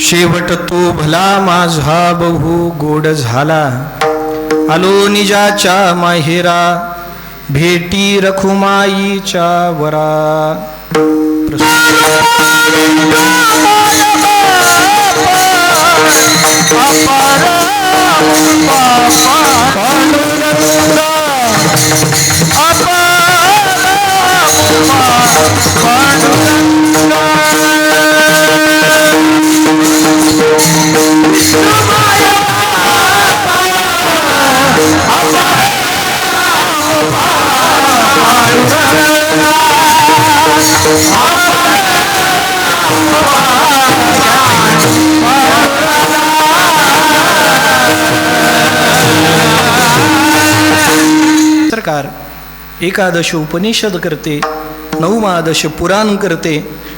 शेवट तो भला माझा बहु गोड झाला. आलो निजाच्या माहेरा भेटी रखुमाईच्या वरा. सरकार एकादश उपनिषद करते, नवमादश पुराण करते.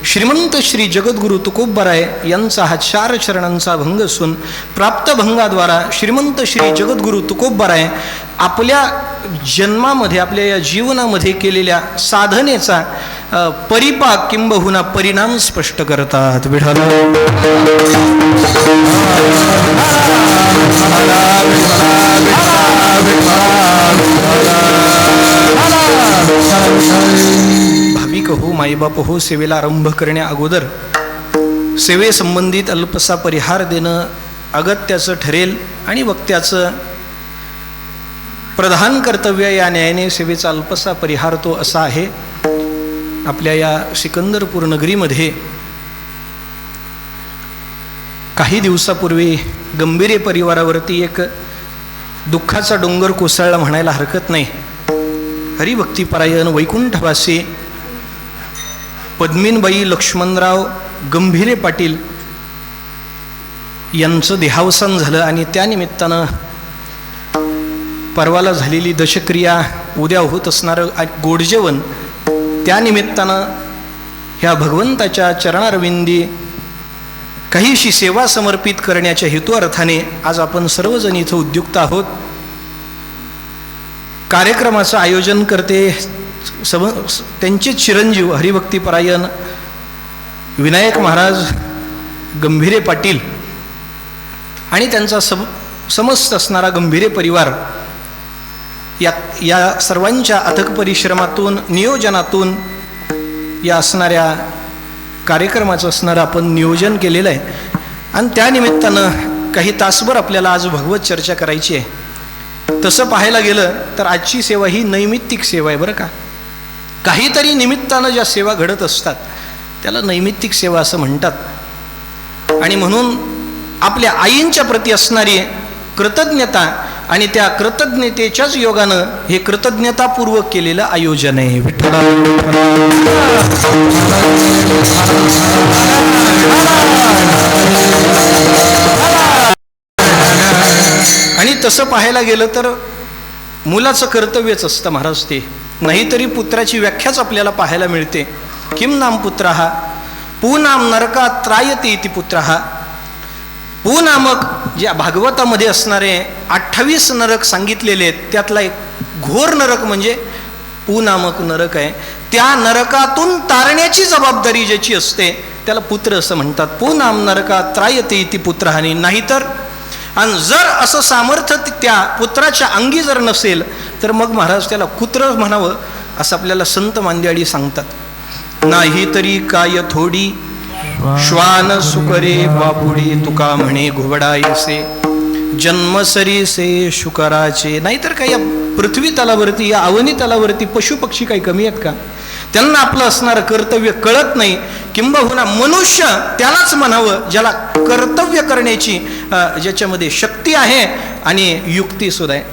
श्रीमंत श्री जगद्गुरु तुकोबराय यांचा हा 4 चरणांचा भंग असून प्राप्त भंगाद्वारा श्रीमंत श्री जगद्गुरु तुकोबराय आपल्या जन्मामध्ये, आपल्या या जीवनामध्ये केलेल्या साधनेचा परिपाक किंबहुना परिणाम स्पष्ट करतात. विठ्ठल भाविक हो, माईबाप हो, सेवेला आरंभ करण्या अगोदर सेवेसंबंधित अल्पसा परिहार देणं अगत्याचं ठरेल आणि वक्त्याचं प्रधान कर्तव्य या न्यायाने सेवेचा अल्पसा परिहार तो असा आहे. आपल्या या सिकंदरपूर नगरीमध्ये काही दिवसापूर्वी गंभीरे परिवारावरती एक दुःखाचा डोंगर कोसळला म्हणायला हरकत नाही. हरिभक्तीपरायण वैकुंठवासी पद्मिनबाई लक्ष्मणराव गंभीरे पाटील यांचं देहावसान झालं आणि त्यानिमित्तानं परवाला झालेली दशक्रिया, उद्या होत असणारं गोडजेवण, त्यानिमित्तानं ह्या भगवंताच्या चरणारविंदी काहीशी सेवा समर्पित करण्याच्या हेतुअर्थाने आज आपण सर्वजण इथं उद्युक्त आहोत. कार्यक्रमाचं आयोजन करते त्यांचे चिरंजीव हरिभक्तीपरायण विनायक महाराज गंभीरे पाटील आणि त्यांचा समस्त असणारा गंभीरे परिवार. या सर्वांच्या अथक परिश्रमातून, नियोजनातून या असणाऱ्या कार्यक्रमाचं असणारं आपण नियोजन केलेलं आहे. आणि त्यानिमित्तानं काही तासभर आपल्याला आज भगवत चर्चा करायची आहे. तसं पाहायला गेलं तर आजची सेवा ही नैमित्तिक सेवा आहे बरं का. काहीतरी निमित्तानं ज्या सेवा घडत असतात त्याला नैमित्तिक सेवा असं म्हणतात. आणि म्हणून आपल्या आईंच्या प्रती असणारी कृतज्ञता आणि त्या कृतज्ञतेच्याच योगानं हे कृतज्ञतापूर्वक केलेलं आयोजन आहे. विठ्ठला आणि तसं पाहायला गेलं तर मुलाचं कर्तव्यच असतं महाराज ते. नाहीतरी पुत्राची व्याख्याच आपल्याला पाहायला मिळते. किम नाम पुत्रः पूनाम नरकात त्रायते इति पुत्रः. पू नामक ज्या भागवतामध्ये असणारे 28 नरक सांगितलेले आहेत त्यातला एक घोर नरक म्हणजे पू नामक नरक आहे. त्या नरकातून तारण्याची जबाबदारी ज्याची असते त्याला पुत्र असं म्हणतात. पू नाम नरकात त्रायते इति पुत्रः. नाहीतर आणि जर असं सामर्थ्य त्या पुत्राच्या अंगी जर नसेल तर मग महाराज त्याला कुत्र म्हणावं असं आपल्याला संत मांद्याळी सांगतात. नाही तरी काय थोडी श्वान सुकरे बापुडी तुका म्हणे घोबडायसे जन्मसरीसे शुकराचे. नाहीतर काय या पृथ्वी तलावरती, या अवनी तलावरती पशुपक्षी काही कमी आहेत का? त्यांना आपलं असणारं कर्तव्य कळत नाही. किंबहुना मनुष्य त्यालाच म्हणावं ज्याला कर्तव्य करण्याची ज्याच्यामध्ये शक्ती आहे आणि युक्ती सुद्धा आहे.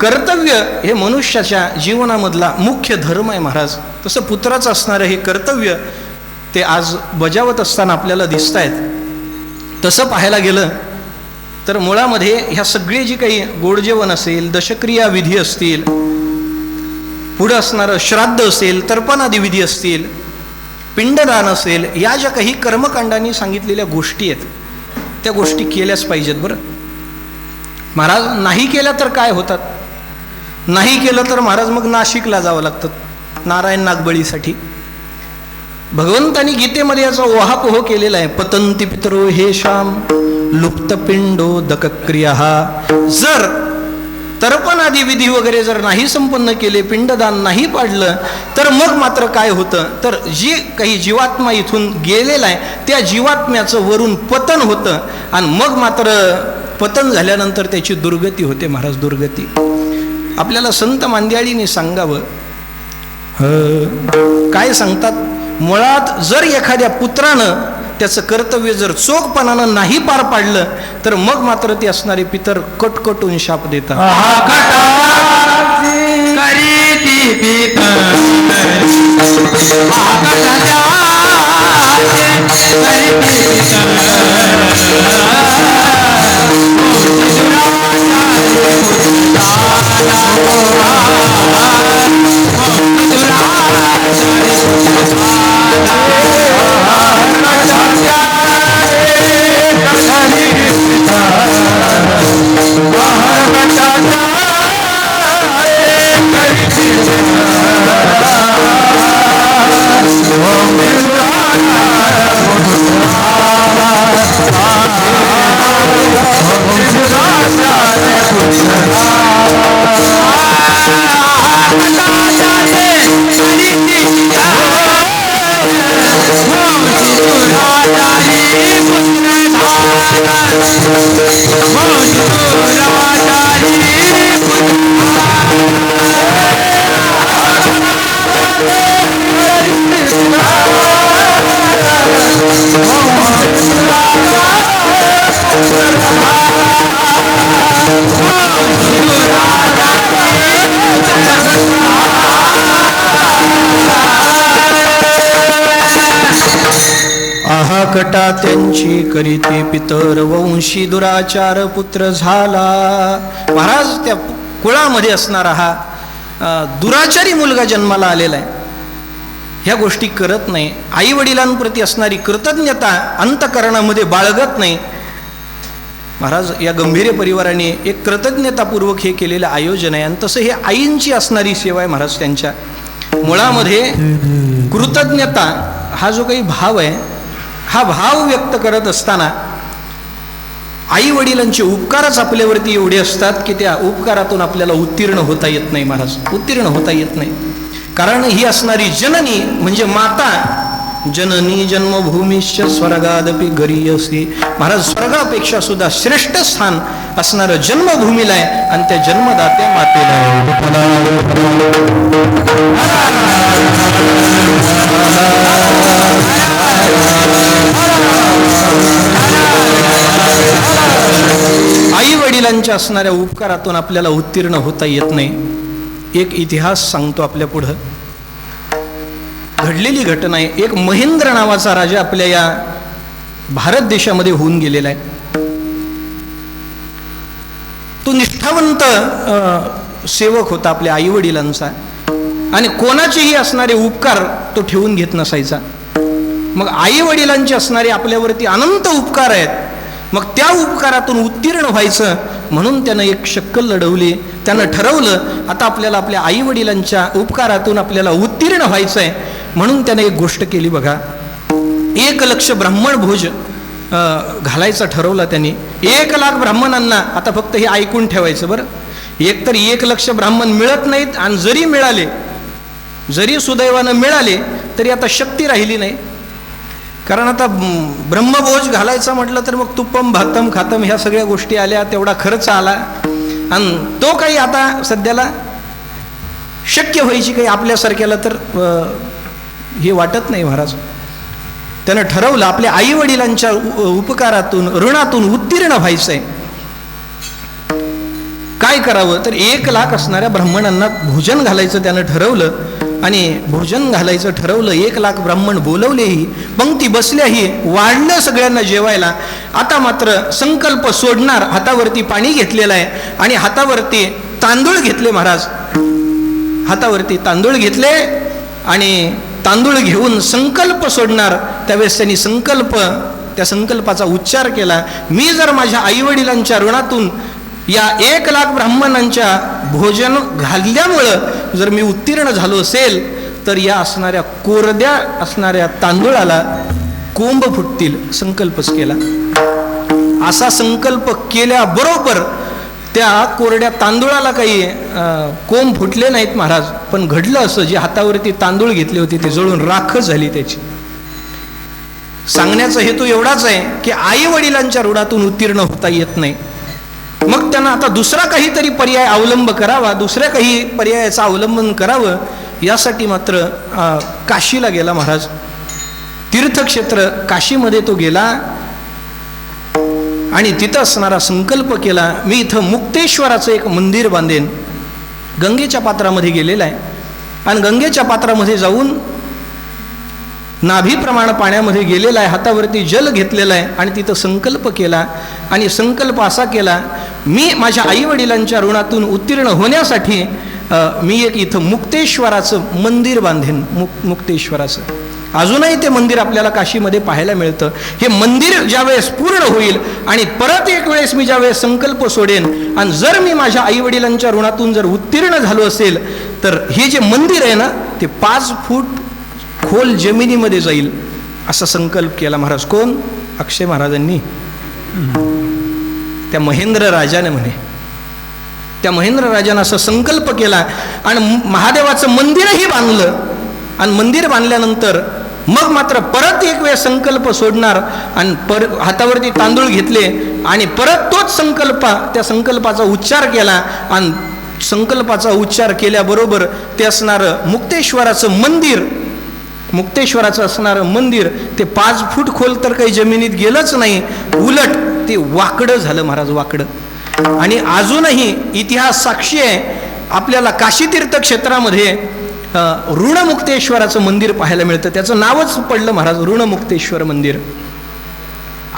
कर्तव्य हे मनुष्याच्या जीवनामधला मुख्य धर्म आहे महाराज. तसं पुत्राचं असणारं हे कर्तव्य ते आज बजावत असताना आपल्याला दिसत आहेत. तसं पाहायला गेलं तर मुळामध्ये ह्या सगळे जी काही गोडजेवण असेल, दशक्रिया विधी असतील, पुढं असणारं श्राद्ध असेल, तर्पणादी विधी असतील, पिंडदान असेल, या ज्या काही कर्मकांडांनी सांगितलेल्या गोष्टी आहेत त्या गोष्टी केल्याच पाहिजेत बरं महाराज. नाही केल्या तर काय होतात? नाही केलं तर महाराज मग नाशिकला जावं लागतं नारायण नागबळीसाठी. भगवंतानी गीतेमध्ये याचा ओहापोह केलेला आहे. पतंती पितरो हे श्याम लुप्तपिंडोदक क्रिया. जर तर्पण आदी विधी वगैरे जर नाही संपन्न केले, पिंडदान नाही पाडलं, तर मग मात्र काय होतं, तर जी काही जीवात्मा इथून गेलेला आहे त्या जीवात्म्याचं वरून पतन होतं आणि मग मात्र पतन झाल्यानंतर त्याची दुर्गती होते. महाराज, दुर्गती आपल्याला संत मांदियाळीने सांगावं. काय सांगतात, मुळात जर एखाद्या पुत्रानं त्याचं कर्तव्य जर चोखपणानं नाही पार पाडलं तर मग मात्र ते असणारे पितर कटकटून शाप देतात. कटा त्यांची करीते पितर वंशी दुराचार पुत्र झाला. महाराज, त्या कुळामध्ये असणारा हा दुराचारी मुलगा जन्माला आलेला आहे. ह्या गोष्टी करत नाही. आई वडिलांप्रती असणारी कृतज्ञता अंतःकरणामध्ये बाळगत नाही. महाराज, या गंभीर परिवाराने एक कृतज्ञतापूर्वक हे केलेलं आयोजन आहे. आणि तसं हे आईंची असणारी सेवा आहे. महाराज, त्यांच्या मुळामध्ये कृतज्ञता हा जो काही भाव आहे, हा भाव व्यक्त करत असताना आई वडिलांचे उपकारच आपल्यावरती एवढे असतात की त्या उपकारातून आपल्याला उत्तीर्ण होता येत नाही. महाराज, उत्तीर्ण होता येत नाही. कारण ही असणारी जननी म्हणजे माता, जननी जन्मभूमीश्च स्वर्गादपि गरीयसी. महाराज, स्वर्गापेक्षा सुद्धा श्रेष्ठ स्थान असणारं जन्मभूमीला आहे आणि त्या जन्मदात्या मातेला आहे. आई वडिलांच्या असणाऱ्या उपकारातून आपल्याला उत्तीर्ण होता येत नाही. एक इतिहास सांगतो आपल्या पुढं. घडलेली घटना आहे. एक महेंद्र नावाचा राजा आपल्या या भारत देशामध्ये होऊन गेलेला आहे. तो निष्ठावंत सेवक होता आपल्या आई वडिलांचा आणि कोणाचेही असणारे उपकार तो ठेवून घेत नसायचा. मग आई वडिलांचे असणारे आपल्यावरती अनंत उपकार आहेत. मग त्या उपकारातून उत्तीर्ण व्हायचं म्हणून त्यानं एक शक्कल लढवली. त्यानं ठरवलं आता आपल्याला आपल्या आई वडिलांच्या उपकारातून आपल्याला उत्तीर्ण व्हायचं आहे. म्हणून त्यानं एक गोष्ट केली बघा. 1,00,000 ब्राह्मण भोज घालायचा ठरवला त्यांनी. 1,00,000 ब्राह्मणांना. आता फक्त हे ऐकून ठेवायचं बरं. एक तर 1,00,000 ब्राह्मण मिळत नाहीत आणि जरी मिळाले, जरी सुदैवानं मिळाले तरी आता शक्ती राहिली नाही. कारण आता ब्रह्मभोज घालायचा म्हटलं तर मग तुप्पम भातम खातम ह्या सगळ्या गोष्टी आल्या, तेवढा खर्च आला आणि तो काही आता सध्याला शक्य व्हायची काही आपल्यासारख्याला तर हे वाटत नाही. महाराज, त्यानं ठरवलं आपल्या आई वडिलांच्या उपकारातून ऋणातून उत्तीर्ण व्हायचंय. काय करावं तर 1,00,000 असणाऱ्या ब्राह्मणांना भोजन घालायचं त्यानं ठरवलं आणि भोजन घालायचं ठरवलं. 1,00,000 ब्राह्मण बोलवलेही, पंक्ती बसल्याही, वाढलं सगळ्यांना जेवायला. आता मात्र संकल्प सोडणार. हातावरती पाणी घेतलेलं आहे आणि हातावरती तांदूळ घेतले. महाराज, हातावरती तांदूळ घेतले आणि तांदूळ घेऊन संकल्प सोडणार. त्यावेळेस त्यांनी त्या संकल्पाचा उच्चार केला. मी जर माझ्या आईवडिलांच्या ऋणातून या 1,00,000 ब्राह्मणांच्या भोजन घालल्यामुळं जर मी उत्तीर्ण झालो असेल तर या असणाऱ्या कोरड्या असणाऱ्या तांदूळाला कोंब फुटतील संकल्पच केला. असा संकल्प केल्याबरोबर त्या कोरड्या तांदूळाला काही कोंब फुटले नाहीत महाराज. पण घडलं असं, जे हातावरती तांदूळ घेतले होते ते जळून राख झाली त्याची. सांगण्याचा हेतू एवढाच आहे की आई वडिलांच्या ऋणातून उत्तीर्ण होता येत नाही. मग त्यांना आता दुसरा काहीतरी पर्याय अवलंब करावा, दुसऱ्या काही पर्यायाचं अवलंबन करावं. यासाठी मात्र काशीला गेला महाराज. तीर्थक्षेत्र काशीमध्ये तो गेला आणि तिथं असणारा संकल्प केला, मी इथं मुक्तेश्वराचं एक मंदिर बांधेन. गंगेच्या पात्रामध्ये गेलेला आहे आणि गंगेच्या पात्रामध्ये जाऊन नाभीप्रमाणे पाण्यामध्ये गेलेला आहे, हातावरती जल घेतलेला आहे आणि तिथं संकल्प केला. आणि संकल्प असा केला, मी माझ्या आईवडिलांच्या ऋणातून उत्तीर्ण होण्यासाठी मी एक इथं मुक्तेश्वराचं मंदिर बांधेन. मुक्तेश्वराचं अजूनही ते मंदिर आपल्याला काशीमध्ये पाहायला मिळतं. हे मंदिर ज्यावेळेस पूर्ण होईल आणि परत एक वेळेस मी ज्यावेळेस संकल्प सोडेन आणि जर मी माझ्या आईवडिलांच्या ऋणातून जर उत्तीर्ण झालो असेल तर हे जे मंदिर आहे ना ते 5 फूट खोल जमिनीमध्ये जाईल, असा संकल्प केला महाराज. कोण? अक्षय महाराजांनी. त्या महेंद्र राजाने म्हणे, त्या महेंद्र राजाने असा संकल्प केला आणि महादेवाचं मंदिरही बांधलं. आणि मंदिर बांधल्यानंतर मग मात्र परत एक वेळ संकल्प सोडणार आणि हातावरती तांदूळ घेतले आणि परत तोच संकल्प, त्या संकल्पाचा उच्चार केला आणि संकल्पाचा उच्चार केल्याबरोबर ते असणारं मुक्तेश्वराचं मंदिर, मुक्तेश्वराचं असणारं मंदिर ते 5 फूट खोल तर काही जमिनीत गेलंच नाही, उलट ते वाकडं झालं महाराज, वाकडं. आणि अजूनही इतिहास साक्षी आहे, आपल्याला काशीतीर्थ क्षेत्रामध्ये ऋणमुक्तेश्वराचं मंदिर पाहायला मिळतं. त्याचं नावच पडलं महाराज, ऋणमुक्तेश्वर मंदिर.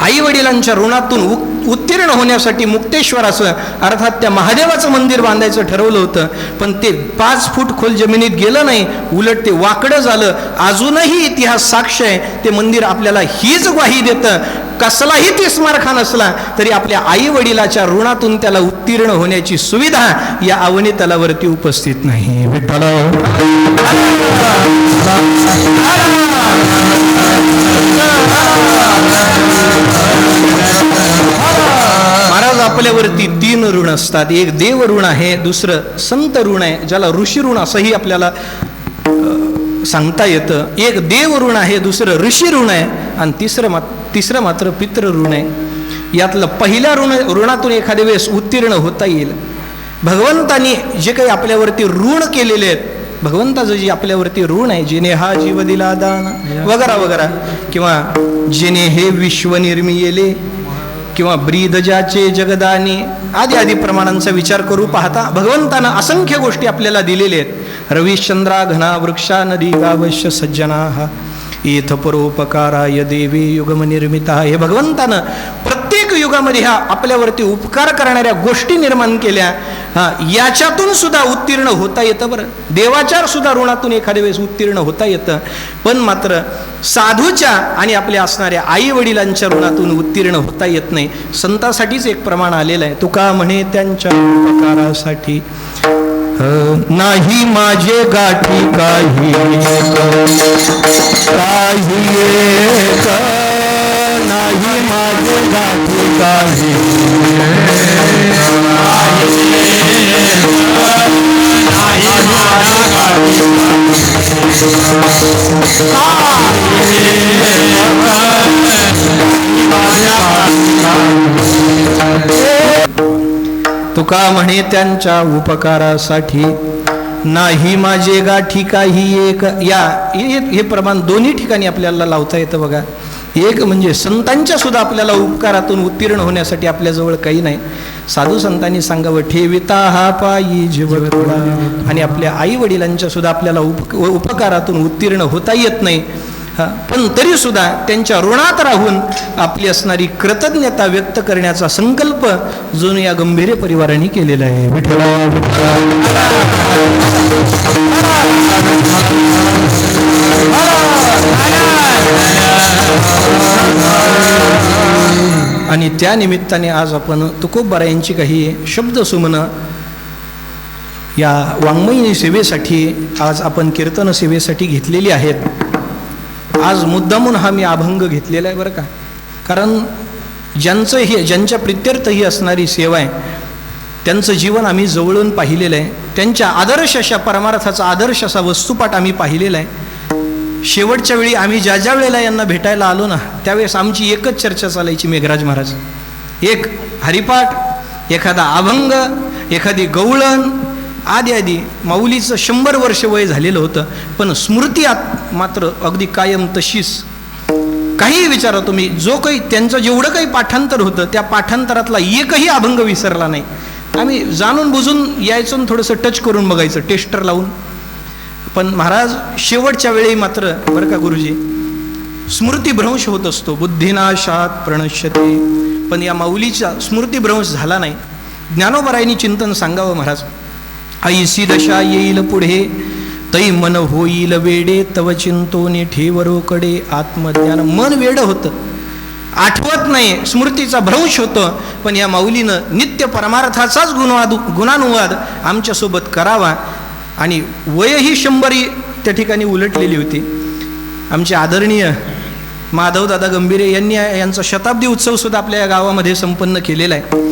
आई वडिलांच्या ऋणातून उत्तीर्ण होण्यासाठी मुक्तेश्वराचं अर्थात त्या महादेवाचं मंदिर बांधायचं ठरवलं होतं, पण ते 5 फूट खोल जमिनीत गेलं नाही, उलट ते वाकडं झालं. अजूनही इतिहास साक्ष आहे. ते मंदिर आपल्याला हीच ग्वाही देतं, कसलाही 30 मार्का नसला तरी आपल्या आई वडिलाच्या ऋणातून त्याला उत्तीर्ण होण्याची सुविधा या अवनी तलावरती उपस्थित नाही. महाराज, आपल्यावरती 3 ऋण असतात. एक देव ऋण आहे, दुसरं संत ऋण आहे, ज्याला ऋषी ऋण असंही आपल्याला सांगता येतं. एक देव ऋण आहे, दुसरं ऋषी ऋण आहे आणि तिसरं मात्र पितृ ऋण आहे. यातलं पहिल्या ऋणातून एखाद्या वेळेस उत्तीर्ण होता येईल. भगवंतानी जे काही आपल्यावरती ऋण केलेले आहेत, भगवंताचं जे आपल्यावरती ऋण आहे, जिने हा जीव दिला दान वगैरे वगैरे, किंवा जिने हे विश्व निर्मिले, किंवा ब्रीदजाचे जगदानी आदी आदी प्रमाणांचा विचार करू पाहता भगवंतानं असंख्य गोष्टी आपल्याला दिलेल्या आहेत. रविश्चंद्रा घना वृक्षा नदी गावश्य सज्जना येथ परोपकाराय देवी युगम निर्मिता. हे भगवंतानं प्रत्येक युगामध्ये ह्या आपल्यावरती उपकार करणाऱ्या गोष्टी निर्माण केल्या. याच्यातून सुद्धा उत्तीर्ण होता येतं. बरं, देवाच्या सुद्धा ऋणातून एखाद्या वेळेस उत्तीर्ण होता येतं, पण मात्र साधूच्या आणि आपल्या असणाऱ्या आई वडिलांच्या ऋणातून उत्तीर्ण होता येत नाही. संतासाठीच एक प्रमाण आलेलं आहे. तुका म्हणे त्यांच्या उपकारासाठी नाही माझे गाठी काही नाही माझे गाठी काही तुका म्हणे त्यांच्या उपकारासाठी नाही माझे गाठी काही एक. हे प्रमाण दोन्ही ठिकाणी आपल्याला लावता येतं बघा. एक म्हणजे संतांच्या सुद्धा आपल्याला उपकारातून उत्तीर्ण होण्यासाठी आपल्याजवळ काही नाही. साधू संतांनी सांगावं ठेविता हा पायी जीव थोडा, आणि आपल्या आई वडिलांच्या सुद्धा आपल्याला उपकारातून उत्तीर्ण होता येत नाही. पण तरी सुद्धा त्यांच्या ऋणात राहून आपली असणारी कृतज्ञता व्यक्त करण्याचा संकल्प जो या गंभीर परिवाराने केलेला आहे. आणि त्या निमित्ताने आज आपण तुकोबारायांची काही शब्द सुमनं या वाङ्मयीन सेवेसाठी आज आपण कीर्तन सेवेसाठी घेतलेली आहेत. आज मुद्दामून हा मी अभंग घेतलेला आहे बरं का, कारण ज्यांच्या प्रित्यर्थ ही असणारी सेवा आहे त्यांचं जीवन आम्ही जवळून पाहिलेलं आहे. त्यांच्या आदर्श अशा परमार्थाचा आदर्श असा वस्तुपाठ आम्ही पाहिलेला आहे. शेवटच्या वेळी आम्ही ज्या वेळेला यांना भेटायला आलो ना, त्यावेळेस आमची एकच चर्चा चालायची, मेघराज महाराज. एक हरिपाठ, एखादा अभंग, एखादी गवळण आदी आदी. माऊलीचं 100 वर्ष वय झालेलं होतं, पण स्मृती मात्र अगदी कायम तशीच. काहीही विचारा तुम्ही, जो काही त्यांचं जेवढं काही पाठांतर होतं त्या पाठांतरातला एकही अभंग विसरला नाही. आम्ही जाणून बुजून यायचो, थोडंसं टच करून बघायचं टेस्टर लावून. पण महाराज शेवटच्या वेळी मात्र बरं का गुरुजी, स्मृतिभ्रंश होत असतो. बुद्धिनाशात प्रणश्यते. पण या माऊलीचा स्मृतिभ्रंश झाला नाही. ज्ञानोबरायांनी चिंतन सांगावं महाराज. ऐसी दशा येईल पुढे, तै मन होईल वेडे, तव चिंतोने ठेवरोकडे आत्मज्ञान. मन वेडं होतं, आठवत नाही, स्मृतीचा भ्रंश होतं. पण या माऊलीनं नित्य परमार्थाचाच गुणानुवाद आमच्यासोबत करावा. आणि वयही 100 त्या ठिकाणी उलटलेली होती. आमचे आदरणीय माधवदादा गंभीरे यांनी यांचा शताब्दी उत्सव सुद्धा आपल्या या गावामध्ये संपन्न केलेला आहे.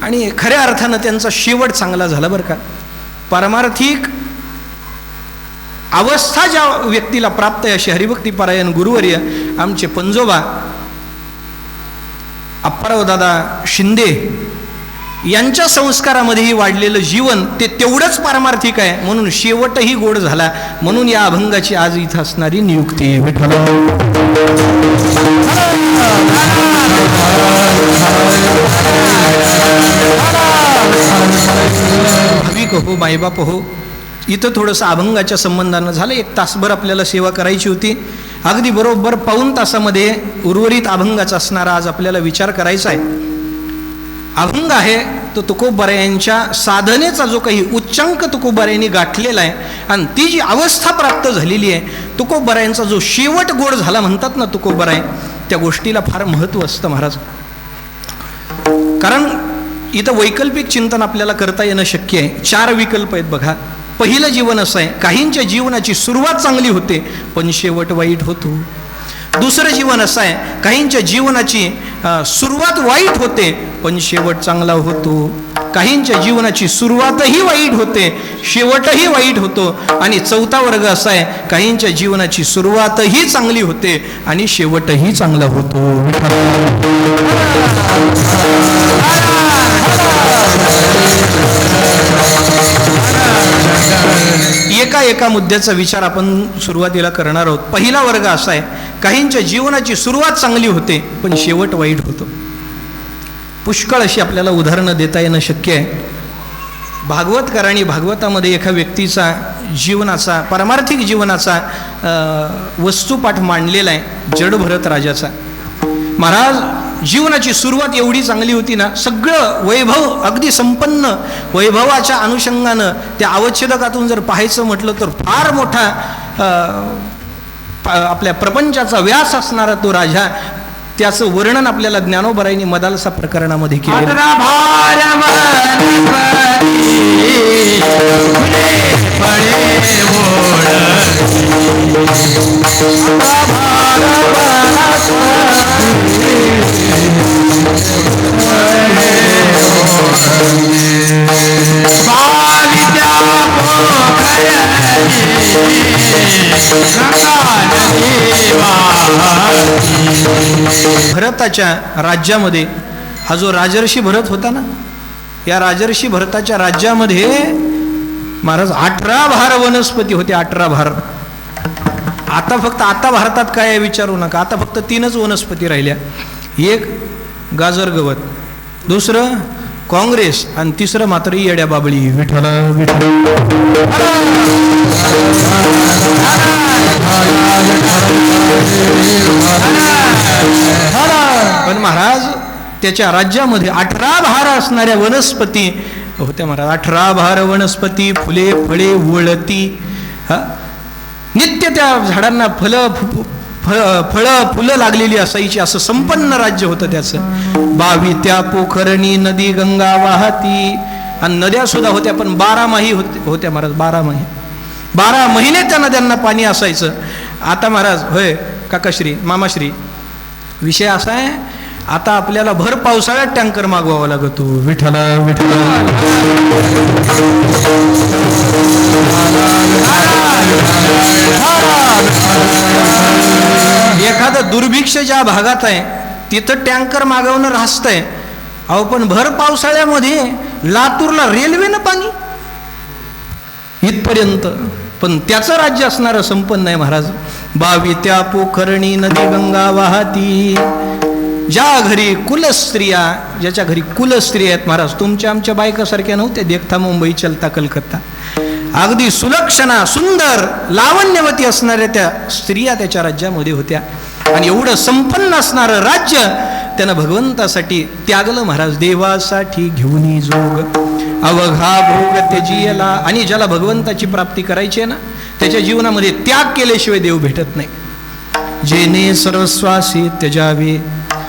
आणि खऱ्या अर्थानं त्यांचा शेवट चांगला झाला बरं का. पारमार्थिक अवस्था ज्या व्यक्तीला प्राप्त आहे असे हरिभक्तीपरायण गुरुवर्य आमचे पंजोबा अप्पाराव दादा शिंदे यांच्या संस्कारामध्येही वाढलेलं जीवन ते तेवढंच पारमार्थिक आहे. म्हणून शेवटही गोड झाला. म्हणून या अभंगाची आज इथं असणारी नियुक्ती. भाविक हो, मायबाप हो, इथं थोडंसं अभंगाच्या संबंधानं झालं. 1 तासभर आपल्याला सेवा करायची होती. अगदी बरोबर 1.25 तासामध्ये उर्वरित अभंगाचा असणारा आज आपल्याला विचार करायचा आहे. अभंग आहे तो तुकोबारायांच्या साधनेचा जो काही उच्चांक तुकोबारायांनी गाठलेला आहे आणि ती जी अवस्था प्राप्त झालेली आहे, तुकोबारायांचा जो शेवट गोड झाला म्हणतात ना तुकोबाराय, त्या गोष्टीला फार महत्त्व असतं महाराज. कारण इथं वैकल्पिक चिंतन आपल्याला करता येणं शक्य आहे. 4 विकल्प आहेत बघा. पहिलं जीवन असं आहे, काहींच्या जीवनाची सुरुवात चांगली होते पण शेवट वाईट होतो. दुसरं जीवन असं आहे, काहींच्या जीवनाची सुरुवात वाईट होते पण शेवट चांगला होतो. काहींच्या जीवनाची सुरुवातही वाईट होते, शेवटही वाईट होतो. आणि 4था वर्ग असा आहे, काहींच्या जीवनाची सुरुवातही चांगली होते आणि शेवटही चांगला होतो. एका मुद्द्याचा विचार आपण सुरुवातीला करणार आहोत. पहिला वर्ग असा आहे, काहींच्या जीवनाची सुरुवात चांगली होते पण शेवट वाईट होतो. पुष्कळ अशी आपल्याला उदाहरणं देता येणं शक्य आहे. भागवतकारांनी भागवतामध्ये एका व्यक्तीचा जीवनाचा, पारमार्थिक जीवनाचा वस्तुपाठ मांडलेला आहे, जड भरत राजाचा. महाराज जीवनाची सुरुवात एवढी चांगली होती ना, सगळं वैभव अगदी संपन्न वैभवाच्या अनुषंगानं त्या अवच्छेदकातून जर पाहायचं म्हटलं तर फार मोठा आपल्या प्रपंचाचा व्यास असणारा तो राजा. त्याचं वर्णन आपल्याला ज्ञानोबरायांनी मदालसा प्रकरणामध्ये केले. भरताच्या राज्यामध्ये हा जो राजर्षी भरत होता ना, या राजर्षी भरताच्या राज्यामध्ये महाराज 18 भार वनस्पती होते. 18 भार. आता भारतात काय आहे विचारू नका. आता फक्त 3च वनस्पती राहिल्या. एक गाजर गवत, दुसरं काँग्रेस आणि तिसरं मात्र येड्या बाबळी. विठ्ठल विठ्ठल. पण महाराज त्याच्या राज्यामध्ये 18 भार असणाऱ्या वनस्पती होत्या महाराज. 18 भार वनस्पती, फुले फळे वळती. नित्य त्या झाडांना फुलं लागलेली असायची. असं संपन्न राज्य होतं त्याचं. 22 पोखरणी नदी गंगा वाहती. आणि नद्या सुद्धा होत्या, पण 12 होत्या महाराज. 12 महिने त्या नद्यांना पाणी असायचं. आता महाराज, होय काकाश्री, मामाश्री, विषय असा आहे, आता आपल्याला भर पावसाळ्यात टँकर मागवावा लागतो. विठ्ठला विठ्ठला. एखादं दुर्भिक्ष ज्या भागात आहे तिथं टँकर मागवणं रास्तंय. अहो पण भर पावसाळ्यामध्ये लातूरला रेल्वेनं पाणी इथपर्यंत. पण त्याचं राज्य असणारं संपन्न आहे महाराज. 22 पोखरणी नदी गंगा वाहती. ज्या घरी कुलस्त्रिया, ज्याच्या घरी कुलस्त्रिया आहेत महाराज, तुमच्या आमच्या बायकासारख्या नव्हत्या, देखता मुंबई चलता कलकत्ता, अगदी सुलक्षणा सुंदर लावण्यवती असणाऱ्या त्या स्त्रिया त्याच्या राज्यामध्ये होत्या. आणि एवढं संपन्न असणारं राज्य त्यानं भगवंतासाठी त्यागलं महाराज. देवासाठी घेऊन जोग अवघा भोग त्यजियला. आणि ज्याला भगवंताची प्राप्ती करायची आहे ना, त्याच्या जीवनामध्ये त्याग केल्याशिवाय देव भेटत नाही. जेने सर्वस्वासी त्यजावे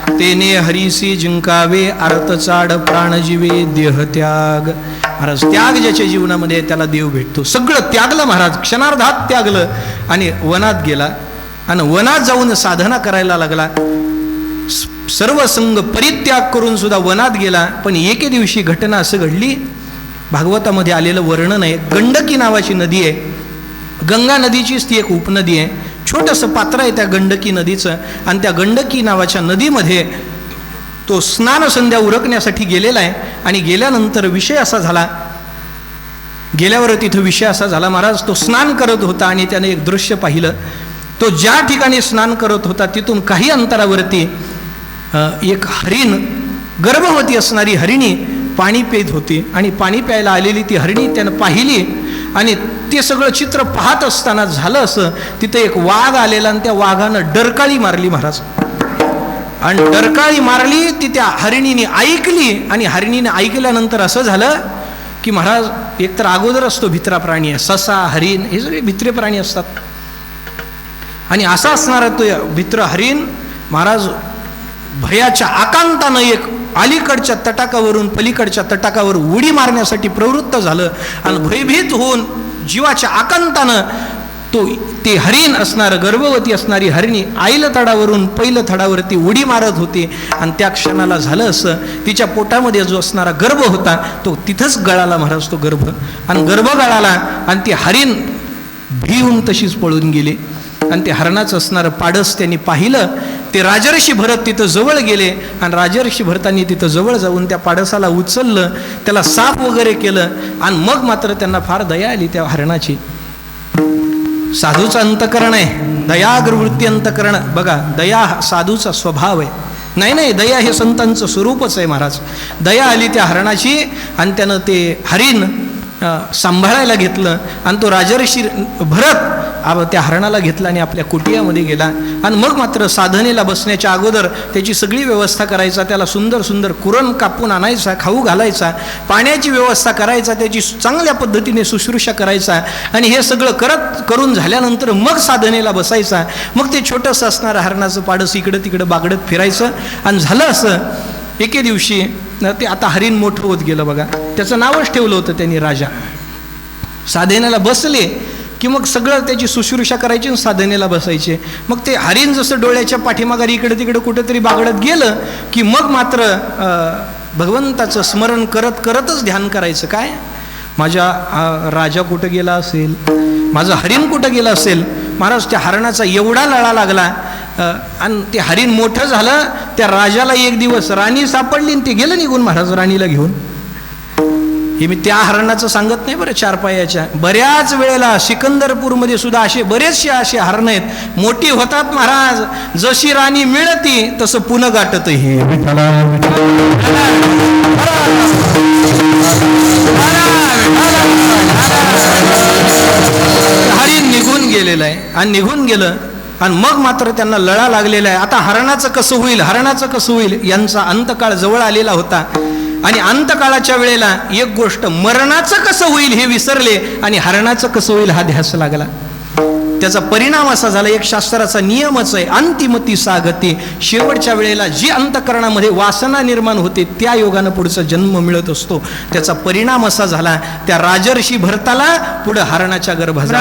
तेने हरीसी जिंकावे. अर्थ चाड प्राण जीवे देह त्याग. महाराज त्याग ज्याच्या जीवनामध्ये त्याला देव भेटतो. सगळं त्यागलं महाराज, क्षणार्धात त्यागलं आणि वनात गेला. आणि वनात जाऊन साधना करायला लागला. सर्व संग परित्याग करून सुद्धा वनात गेला. पण एके दिवशी घटना असं घडली, भागवतामध्ये आलेलं वर्णन आहे. गंडकी नावाची नदी आहे, गंगा नदीचीच ती एक उपनदी आहे. छोटंसं पात्र आहे त्या गंडकी नदीचं. आणि त्या गंडकी नावाच्या नदीमध्ये तो स्नान संध्या उरकण्यासाठी गेलेला आहे. आणि गेल्यानंतर विषय असा झाला, गेल्यावर तिथं विषय असा झाला महाराज, तो स्नान करत होता आणि त्याने एक दृश्य पाहिलं. तो ज्या ठिकाणी स्नान करत होता तिथून काही अंतरावरती एक हरिण, गर्भवती असणारी हरिणी पाणी पित होती. आणि पाणी प्यायला आलेली ती हरिणी त्यानं पाहिली. आणि ते सगळं चित्र पाहत असताना झालं असं, तिथं एक वाघ आलेला आणि त्या वाघानं डरकाळी मारली महाराज. आणि डरकाळी मारली ती त्या हरिणीने ऐकली. आणि हरिणीने ऐकल्यानंतर असं झालं की महाराज एकतर अगोदरच तो भित्रा प्राणी आहे, ससा हरिण हे सगळे भित्रे प्राणी असतात. आणि असा असणारा तो भित्र हरिण महाराज भयाच्या आकांतानं एक अलीकडच्या तटाकावरून पलीकडच्या तटाकावर उडी मारण्यासाठी प्रवृत्त झालं. आणि भयभीत होऊन जीवाच्या आकांतानं ते हरिण असणारं, गर्भवती असणारी हरिणी आईलं तडावरून पहिलं तडावरती उडी मारत होती. आणि त्या क्षणाला झालं असं, तिच्या पोटामध्ये जो असणारा गर्भ होता तो तिथंच गळाला महाराज, तो गर्भ. आणि गर्भ गळाला आणि ती हरिण भिवून तशीच पळून गेली. आणि ते हरणाचं असणारं पाडस त्यांनी पाहिलं. ते राजर्षी भरत तिथं जवळ गेले. आणि राजर्षी भरतांनी तिथं जवळ जाऊन त्या पाडसाला उचललं, त्याला साफ वगैरे केलं. आणि मग मात्र त्यांना फार दया आली त्या हरणाची. साधूचं अंतकरण आहे, दयाग्र वृत्ती अंतकरण. बघा, दया हा साधूचा स्वभाव आहे. नाही, दया हे संतांचं स्वरूपच आहे महाराज. दया आली त्या हरणाची आणि त्यानं ते हरिण सांभाळायला घेतलं. आणि तो राजर्षी भरत त्या हरणाला घेतला आणि आपल्या कुटियामध्ये गेला. आणि मग मात्र साधनेला बसण्याच्या अगोदर त्याची सगळी व्यवस्था करायचा, त्याला सुंदर सुंदर कुरण कापून आणायचा, खाऊ घालायचा, पाण्याची व्यवस्था करायचा, त्याची चांगल्या पद्धतीने शुश्रूषा करायचा. आणि हे सगळं करून झाल्यानंतर मग साधनेला बसायचा. मग ते छोटंसं असणारं हरणाचं पाडस इकडं तिकडं बागडत फिरायचं. आणि झालं असं, एके दिवशी ते आता हरिण मोठं होत गेलं बघा, त्याचं नावच ठेवलं होतं त्यांनी राजा. साधनेला बसले की मग सगळं त्याची शुश्रूषा करायची आणि साधनेला बसायचे. मग ते हरिण जसं डोळ्याच्या पाठीमागे इकडे तिकडे कुठेतरी बागडत गेलं की मग मात्र भगवंताचं स्मरण करत करतच ध्यान करायचं. काय, माझा राजा कुठं गेला असेल, माझं हरिण कुठं गेलं असेल. महाराज त्या हरणाचा एवढा लळा लागला. आणि ते हरिण मोठं झालं. त्या राजाला एक दिवस राणी सापडली आणि ते गेलं निघून महाराज राणीला घेऊन. हे मी त्या हरणाचं सांगत नाही बरं, 4 पायाच्या. बऱ्याच वेळेला सिकंदरपूरमध्ये सुद्धा बरेचसे असे हरण आहेत. मोठी होतात महाराज, जशी राणी मिळती तसं पुन्हा गाठत. हे हरिण निघून गेलेलं आहे. आणि निघून गेलं आणि मग मात्र त्यांना लळा लागलेला आहे. आता हरणाचं कसं होईल, हरणाचं कसं होईल. यांचा अंतकाळ जवळ आलेला होता. आणि अंतकाळाच्या वेळेला एक गोष्ट, मरणाचं कसं होईल हे विसरले आणि हरणाचं कसं होईल हा ध्यास लागला. त्याचा परिणाम असा झाला, एक शास्त्राचा नियमच आहे, अंतिमती सागते, शेवटच्या वेळेला जी अंतःकरणामध्ये वासना निर्माण होते त्या योगानं पुढचा जन्म मिळत असतो. त्याचा परिणाम असा झाला, त्या राजर्षी भरताला पुढे हरणाच्या गर्भात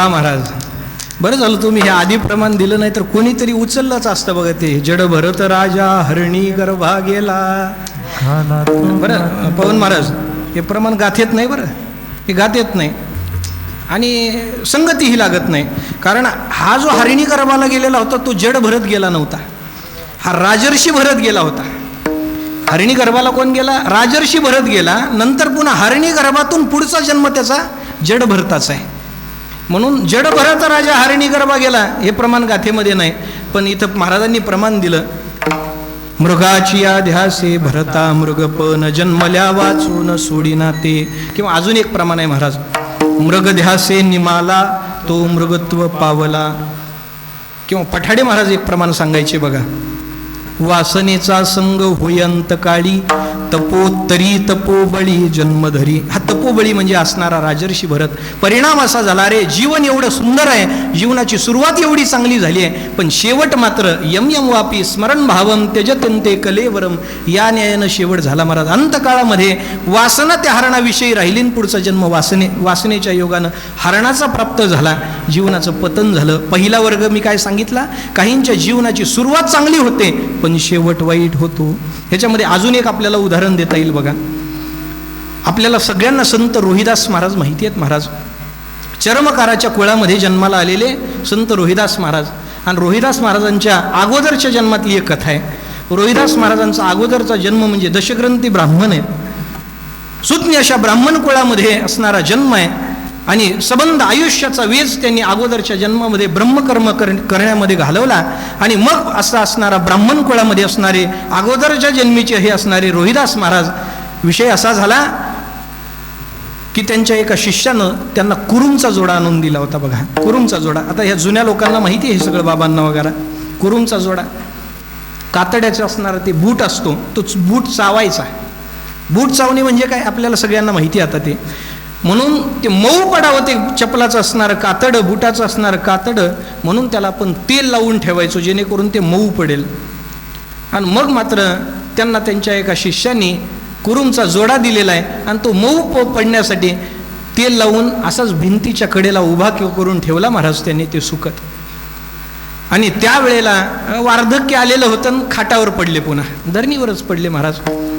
महाराज. बरं झालं तुम्ही हे आधी प्रमाण दिलं, नाही तर कोणीतरी उचललंच असतं बघा. ते जड भरत राजा हरणी गर्भा गेला. बरं पवन महाराज, हे प्रमाण गाथेत नाही, बरं हे गाथेत नाही आणि संगतीही लागत नाही. कारण हा जो हरिणी गर्भाला गेलेला होता तो जड भरत गेला नव्हता, हा राजर्षी भरत गेला होता. हरिणी गर्भाला कोण गेला? राजर्षी भरत गेला. नंतर पुन्हा हरिणी गर्भातून पुढचा जन्म त्याचा जड भरताचा आहे. म्हणून जड भरत राजा हरिणी गर्भा गेला हे प्रमाण गाथेमध्ये नाही. पण इथं महाराजांनी प्रमाण दिलं, मृगाची ध्यासे भरता मृगपण जन्मल्या वाचून सोडिना ते. किंवा अजून एक प्रमाण आहे महाराज, मृग ध्यासे निमाला तो मृगत्व पावला. किंवा पठाडे महाराज एक प्रमाण सांगायचे बघा, वासनेचा संग होयंत काळी तपोत्तरी तपोबळी जन्मधरी. हा तपोबळी म्हणजे असणारा राजर्षी भरत. परिणाम असा झाला, रे जीवन एवढं सुंदर आहे, जीवनाची सुरुवात एवढी चांगली झाली आहे, पण शेवट मात्र यम यम वापी स्मरण भावम त्यजत्यंते कलेवरम या न्यायानं शेवट झाला महाराज. अंतकाळामध्ये वासना त्या हरणाविषयी राहिली, पुढचा जन्म वासनेच्या योगानं हरणाचा प्राप्त झाला, जीवनाचं पतन झालं. पहिला वर्ग मी काय सांगितला, काहींच्या जीवनाची सुरुवात चांगली होते पण शेवट वाईट होतो. ह्याच्यामध्ये अजून एक आपल्याला उदाहरण देता येईल बघा. आपल्याला सगळ्यांना संत रोहिदास महाराज माहिती आहेत. महाराज चर्मकाराच्या कुळामध्ये जन्माला आलेले संत रोहिदास महाराज. आणि रोहिदास महाराजांच्या अगोदरच्या जन्मातली एक कथा आहे. रोहिदास महाराजांचा अगोदरचा जन्म म्हणजे दशग्रंथी ब्राह्मण आहे, सुज्ञ अशा ब्राह्मण कुळामध्ये असणारा जन्म आहे. आणि संबंध आयुष्याचा वेज त्यांनी अगोदरच्या जन्मामध्ये ब्रह्मकर्म करण्यामध्ये घालवला. आणि मग असा असणारा ब्राह्मण कुळामध्ये असणारे अगोदरच्या जन्मीचे हे असणारे रोहिदास महाराज. विषय असा झाला की त्यांच्या एका शिष्यानं त्यांना कुरुमचा जोडा आणून दिला होता बघा. कुरुमचा जोडा, आता ह्या जुन्या लोकांना माहिती आहे हे सगळं, बाबांना वगैरे. कुरुमचा जोडा कातड्याचा असणारा ते बूट असतो, तो बूट चावायचा. बूट चावणे म्हणजे काय आपल्याला सगळ्यांना माहिती आता ते. म्हणून ते मऊ पडावं ते चपलाचं असणारं कातडं, बुटाचं असणारं कातडं, म्हणून त्याला आपण तेल लावून ठेवायचो जेणेकरून ते मऊ पडेल. आणि मग मात्र त्यांना त्यांच्या एका शिष्याने कुरुमचा जोडा दिलेला आहे आणि तो मऊ पडण्यासाठी तेल लावून असाच भिंतीच्या कडेला उभा करून ठेवला महाराज त्यांनी ते सुकत. आणि त्यावेळेला वार्धक्य आलेलं होतं आणि खाटावर पडले, पुन्हा धरणीवरच पडले महाराज.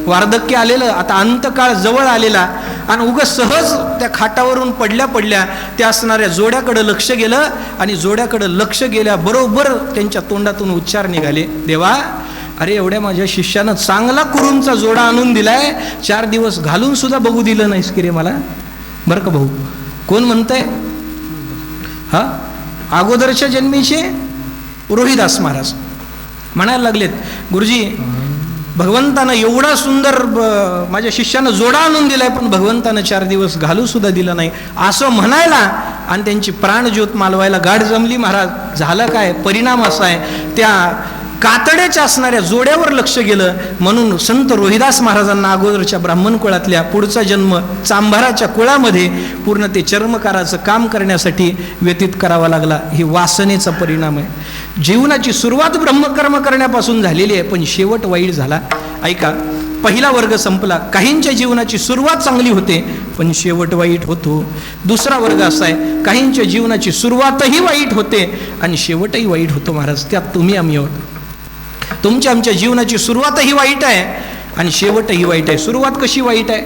वार्धक्य आलेलं, आता अंतकाळ जवळ आलेला आणि उगाच सहज त्या खाटावरून पडल्या त्या असणाऱ्या जोड्याकडं लक्ष गेलं आणि जोड्याकडं लक्ष गेल्याबरोबर त्यांच्या तोंडातून उच्चार निघाले, देवा अरे एवढ्या माझ्या शिष्यानं चांगला कुरुमचा जोडा आणून दिलाय, 4 दिवस घालून सुद्धा बघू दिलं नाहीस की रे मला. बरं का भाऊ, कोण म्हणतंय? हा, अगोदरच्या जन्मीचे रोहिदास महाराज म्हणायला लागलेत, गुरुजी भगवंतानं एवढा सुंदर माझ्या शिष्यानं जोडा आणून दिलाय, पण भगवंतानं 4 दिवस घालू सुद्धा दिलं नाही असं म्हणायला आणि त्यांची प्राणज्योत मालवायला गाठ जमली महाराज. झालं काय? परिणाम असा आहे, त्या कातड्याच्या असणाऱ्या जोड्यावर लक्ष गेलं. म्हणून संत रोहिदास महाराजांना अगोदरच्या ब्राह्मण कुळातल्या पुढचा जन्म चांभाराच्या कुळामध्ये पूर्ण ते चर्मकाराचं काम करण्यासाठी व्यतीत करावा लागला. ही वासनेचा परिणाम आहे. जीवनाची सुरुवात ब्रह्मकर्म करण्यापासून झालेली आहे, पण शेवट वाईट झाला. ऐका, पहिला वर्ग संपला. काहींच्या जीवनाची सुरुवात चांगली होते पण शेवट वाईट होतो. दुसरा वर्ग असा आहे, काहींच्या जीवनाची सुरुवातही वाईट होते आणि शेवटही वाईट होतो महाराज. त्यात तुम्ही आम्ही आहोत. तुमच्या आमच्या जीवनाची सुरुवातही वाईट आहे आणि शेवटही वाईट आहे. सुरुवात कशी वाईट आहे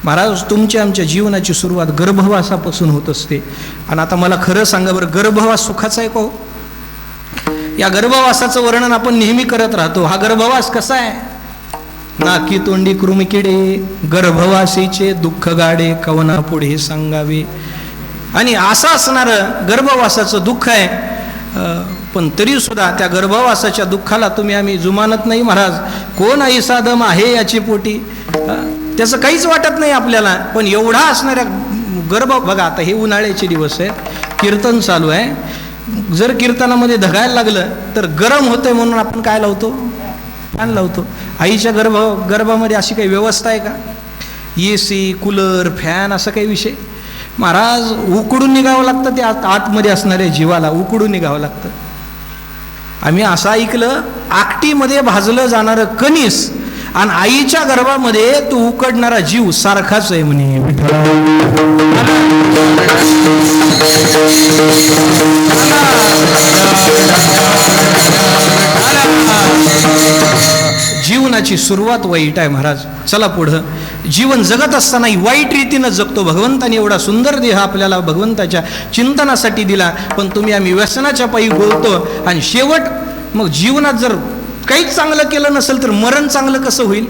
महाराज? तुमच्या आमच्या जीवनाची सुरुवात गर्भवासापासून होत असते. आणि आता मला खरं सांगा बरं, गर्भवास सुखाचा आहे का हो? या गर्भवासाचं वर्णन आपण नेहमी करत राहतो. हा गर्भवास कसा आहे? नाकी तोंडी कृमिकिडे, गर्भवासीचे दुःख गाडे, कवना पुढे सांगावे. आणि असं असणारं गर्भवासाचं दुःख आहे. पण तरी सुद्धा त्या गर्भवासाच्या दुःखाला तुम्ही आम्ही जुमानत नाही महाराज. कोण ऐसा दम आहे याची पोटी, त्याचं काहीच वाटत नाही आपल्याला. पण एवढा असणाऱ्या गर्भ, बघा आता हे उन्हाळ्याचे दिवस आहेत, कीर्तन चालू आहे. जर कीर्तनामध्ये धगायला लागलं तर गरम होतंय म्हणून आपण काय लावतो? फॅन लावतो. आईच्या गर्भामध्ये अशी काही व्यवस्था आहे का? AC, कूलर, फॅन असं काही विषय? महाराज उकडून निघावं लागतं, ते आतमध्ये असणाऱ्या जीवाला उकडून निघावं लागतं. आम्ही असं ऐकलं, आकटीमध्ये भाजलं जाणारं कणीस आणि आईच्या गर्भामध्ये तो उकडणारा जीव सारखाच आहे म्हणे. जीवनाची सुरुवात वाईट आहे महाराज. चला पुढं. जीवन जगत असतानाही वाईट रीतीनं जगतो. भगवंताने एवढा सुंदर देह आपल्याला भगवंताच्या चिंतनासाठी दिला, पण तुम्ही आम्ही व्यसनाच्या पायी बोलतो. आणि शेवट मग जीवनात जर काहीच चांगलं केलं नसेल तर मरण चांगलं कसं होईल?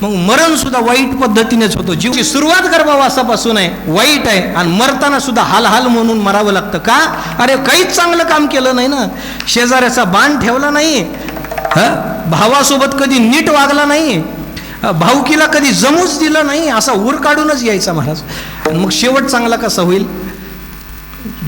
मग मरण सुद्धा वाईट पद्धतीनेच होतो. जीवची सुरुवात गर्भवासापासून आहे, वाईट आहे. आणि मरताना सुद्धा हाल हाल म्हणून मरावं लागतं. का? अरे काहीच चांगलं काम केलं नाही ना, शेजाऱ्याचा बाण ठेवला नाही, भावासोबत कधी नीट वागला नाही, भाऊकीला कधी जमूच दिलं नाही, असा ऊर काढूनच यायचा महाराज. आणि मग शेवट चांगला कसा होईल?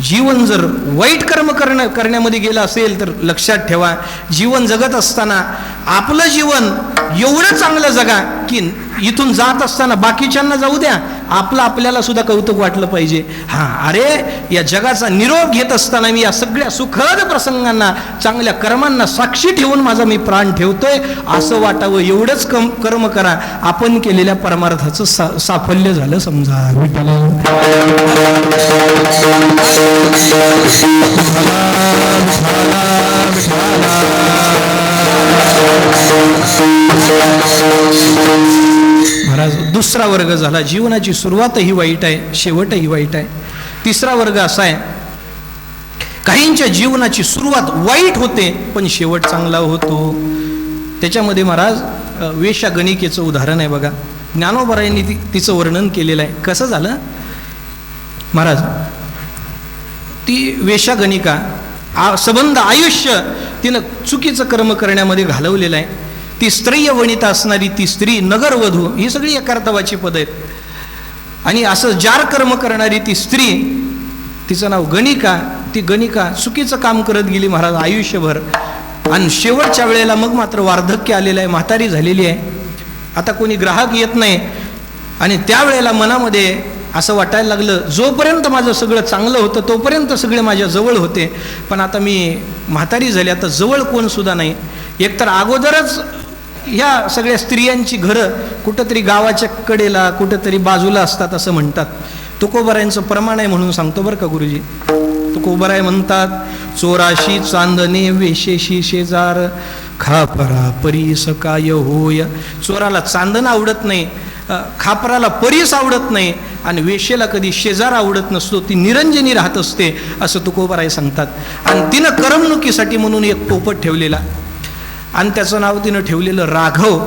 जीवन जर वाईट कर्म करण्यामध्ये गेलं असेल तर लक्षात ठेवा, जीवन जगत असताना आपलं जीवन एवढं चांगलं जगा की इथून जात असताना बाकीच्यांना जाऊ द्या, आपलं आपल्याला सुद्धा कौतुक वाटलं पाहिजे. हां, अरे या जगाचा निरोप घेत असताना मी या सगळ्या सुखद प्रसंगांना, चांगल्या कर्मांना साक्षी ठेवून माझा मी प्राण ठेवतोय असं वाटावं. एवढंच कर्म करा, आपण केलेल्या परमार्थाचं साफल्य झालं समजा. महाराज, दुसरा वर्ग झाला, जीवनाची सुरुवातही वाईट आहे, शेवटही वाईट आहे. तिसरा वर्ग असा आहे, काहींच्या जीवनाची सुरुवात वाईट होते पण शेवट चांगला होतो. त्याच्यामध्ये महाराज वेश्यागणिकेचं उदाहरण आहे बघा. ज्ञानोबरायांनी तिचं वर्णन केलेलं आहे. कसं झालं महाराज? ती वेश्यागणिका संबंध आयुष्य तिनं चुकीचं कर्म करण्यामध्ये घालवलेलं आहे. ती स्त्रीय वनिता असणारी ती स्त्री, नगरवधू, ही सगळी एकार्थवाची पद आहेत. आणि असं जार कर्म करणारी ती स्त्री, तिचं नाव गणिका, ती गणिका चुकीचं काम करत गेली महाराज आयुष्यभर. आणि शेवटच्या वेळेला मग मात्र वार्धक्य आलेलं आहे, म्हातारी झालेली आहे, आता कोणी ग्राहक येत नाही. आणि त्यावेळेला मनामध्ये असं वाटायला लागलं, जोपर्यंत माझं सगळं चांगलं होतं तोपर्यंत सगळे माझ्या जवळ होते, पण आता मी म्हातारी झाली, आता जवळ कोणसुद्धा नाही. एकतर अगोदरच ह्या सगळ्या स्त्रियांची घरं कुठंतरी गावाच्या कडेला कुठंतरी बाजूला असतात असं म्हणतात. तुकोबारायांचं प्रमाण आहे म्हणून सांगतो बरं का गुरुजी. तुकोबाराय म्हणतात, चोराशी चांदणे वेशेशी शेजार, खापरा परीस काय होय. चोराला चांदणं आवडत नाही, खापराला परीस आवडत नाही, आणि वेशेला कधी शेजार आवडत नसतो, ती निरंजनी राहत असते असं तुकोबाराय सांगतात. आणि तिनं करमणुकीसाठी म्हणून एक पोपट ठेवलेला, आणि त्याचं नाव तिनं ठेवलेलं राघव.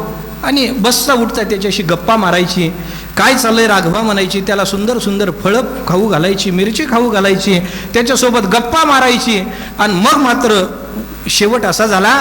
आणि बसता उठता त्याच्याशी गप्पा मारायची, काय चाललंय राघवा म्हणायची, त्याला सुंदर सुंदर फळं खाऊ घालायची, मिरची खाऊ घालायची, त्याच्यासोबत गप्पा मारायची. आणि मग मात्र शेवट असा झाला,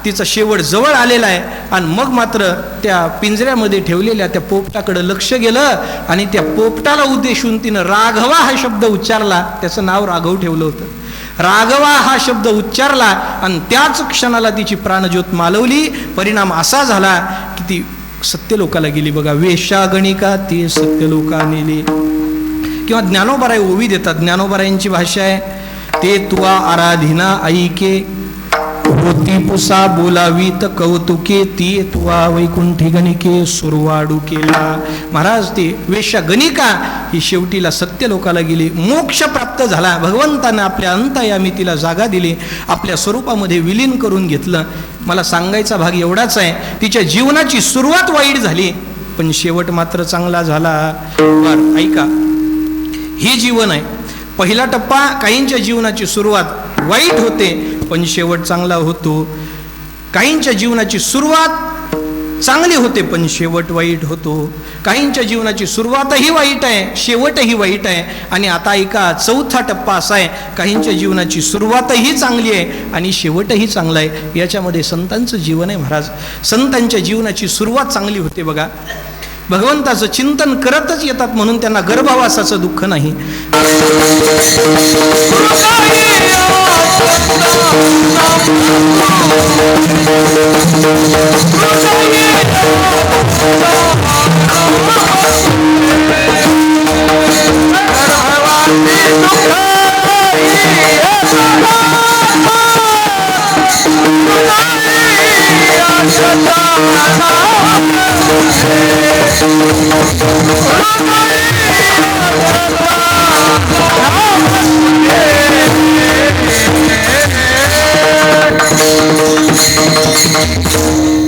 तिचा शेवट जवळ आलेला आहे, आणि मग मात्र त्या पिंजऱ्यामध्ये ठेवलेल्या त्या पोपटाकडं लक्ष गेलं, आणि त्या पोपटाला उद्देशून तिनं राघवा हा शब्द उच्चारला. त्याचं नाव राघव ठेवलं होतं. राघवा हा शब्द उच्चारला, आणि त्याच क्षणाला तिची प्राणज्योत मालवली. परिणाम असा झाला की ती सत्यलोकाला गेली. बघा, वेशागणिका ते सत्यलोका नेली. किंवा ज्ञानोबाराय ओवी देतात. ज्ञानोबारायांची भाषा आहे, ते तुवा आराधिना ऐके, होती पुसा बोलावीत कौतुके, ती तुवा वैकुंठी गणिके सुरवाडू केला. महाराज, ती वेश्या गणिका ही शेवटीला सत्यलोकाला गेली, मोक्ष प्राप्त झाला. भगवंतानं आपल्या अंतयामी तिला जागा दिली, आपल्या स्वरूपामध्ये विलीन करून घेतलं. मला सांगायचा भाग एवढाच आहे, तिच्या जीवनाची सुरुवात वाईट झाली, पण शेवट मात्र चांगला झाला. बरं ऐका, हे जीवन आहे. पहिला टप्पा, काहींच्या जीवनाची सुरुवात वाईट होते पण शेवट चांगला होतो. काहींच्या जीवनाची सुरुवात चांगली होते पण शेवट वाईट होतो. काहींच्या जीवनाची सुरुवातही वाईट आहे, शेवटही वाईट आहे. आणि आता ऐका, चौथा टप्पा असा आहे, काहींच्या जीवनाची सुरुवातही चांगली आहे आणि शेवटही चांगला आहे. याच्यामध्ये संतांचं जीवन आहे महाराज. संतांच्या जीवनाची सुरुवात चांगली होते. बघा, भगवंताचं चिंतन करतच येतात म्हणून त्यांना गर्भवासाचं दुःख नाही.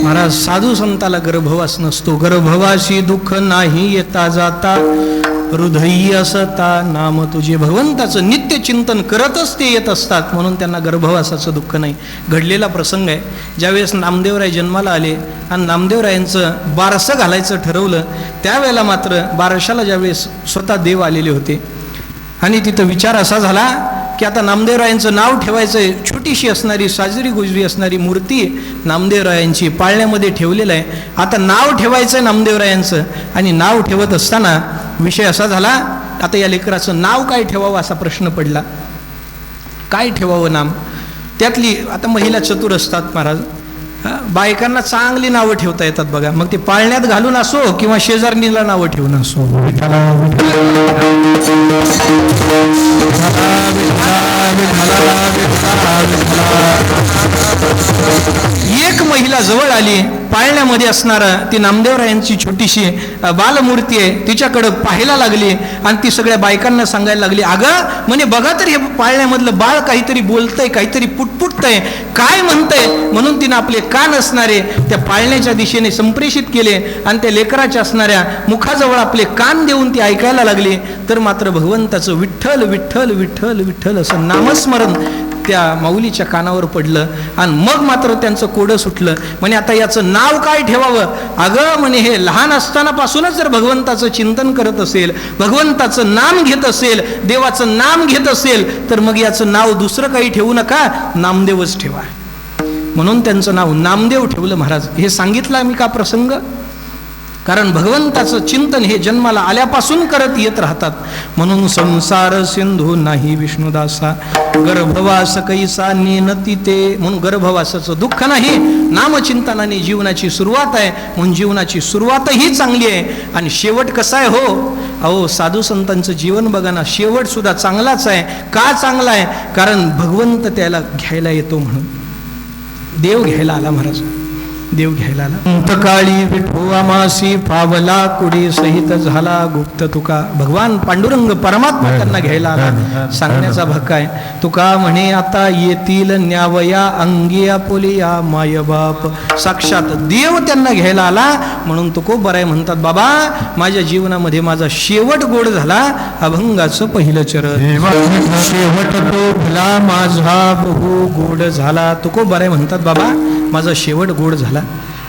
महाराज, साधू संताला गर्भवास नसतो. गर्भवासी दुःख नाही येता जाता, हृदयी असता नाम तुझे. भगवंताचं नित्य चिंतन करतच ते येत असतात म्हणून त्यांना गर्भवासाचं दुःख नाही. घडलेला प्रसंग आहे, ज्यावेळेस नामदेवराय जन्माला आले आणि नामदेवरायांचं बारसं घालायचं ठरवलं, त्यावेळेला मात्र बारशाला ज्यावेळेस स्वतः देव आलेले होते, आणि तिथं विचार असा झाला की आता नामदेवरायांचं नाव ठेवायचं आहे. छोटीशी असणारी, साजरी गुजरी असणारी मूर्ती नामदेवरायांची पाळण्यामध्ये ठेवलेलं आहे. आता नाव ठेवायचं आहे नामदेवरायांचं, आणि नाव ठेवत असताना विषय असा झाला, आता या लेकराचं नाव काय ठेवावं असा प्रश्न पडला. काय ठेवावं नाम? त्यातली आता महिला चतुर असतात महाराज, बायकांना चांगली नावं ठेवता येतात बघा. मग ते पाळण्यात घालून असो किंवा शेजारणीला नावं ठेवून असो. एक महिला जवळ आली, पाळण्यामध्ये असणारा ती नामदेवरायांची छोटीशी बालमूर्ती आहे, तिच्याकडं पाहायला लागली आणि ती सगळ्या बायकांना सांगायला लागली, अगं म्हणे बघा तर हे पाळण्यामधलं बाळ काहीतरी बोलतंय, काहीतरी पुटपुटतंय, काय म्हणतंय. म्हणून तिनं आपले कान असणारे त्या पाळण्याच्या दिशेने संप्रेषित केले आणि त्या लेकराच्या असणाऱ्या मुखाजवळ आपले कान देऊन ती ऐकायला लागली. तर मात्र भगवंताचं विठ्ठल विठ्ठल विठ्ठल विठ्ठल असं नामस्मरण त्या माऊलीच्या कानावर पडलं आणि मग मात्र त्यांचं कोडं सुटलं. म्हणे आता याचं नाव काय ठेवावं? अगं म्हणे हे लहान असतानापासूनच जर भगवंताचं चिंतन करत असेल, भगवंताचं नाम घेत असेल, देवाचं नाम घेत असेल, तर मग याचं नाव दुसरं काही ठेवू नका, नामदेवच ठेवा. म्हणून त्यांचं नाव नामदेव ठेवलं महाराज. हे सांगितलं आम्ही का प्रसंग? कारण भगवंताचं चिंतन हे जन्माला आल्यापासून करत येत राहतात. म्हणून संसार सिंधू नाही विष्णुदासा, गर्भवास कैसा नेनती ते. म्हणून गर्भवासाचं दुःख नाही, नामचिंतनाने जीवनाची सुरुवात आहे. म्हणून जीवनाची सुरुवातही चांगली आहे. आणि शेवट कसा आहे हो, अहो साधू संतांचं जीवन बघा ना, शेवट सुद्धा चांगलाच आहे. का चांगला आहे? कारण भगवंत त्याला घ्यायला येतो, म्हणून देव घ्यायला आला. महाराज देव घ्यायला आला. काळी विठो आमासी पावला कुडी सहित झाला गुप्त तुका. भगवान पांडुरंग परमात्मा त्यांना घ्यायला आला. सांगण्याचा भक्का आहे. तुका म्हणे आता येतील न्यावया अंगी आपुलिया माय बाप. साक्षात देव त्यांना घ्यायला आला. म्हणून तुकोबर आहे म्हणतात, बाबा माझ्या जीवनामध्ये माझा शेवट गोड झाला. अभंगाचं पहिलं चरण शेवट तो भला माझा बहु गोड झाला. तुकोबर आहे म्हणतात, बाबा माझा शेवट गोड झाला.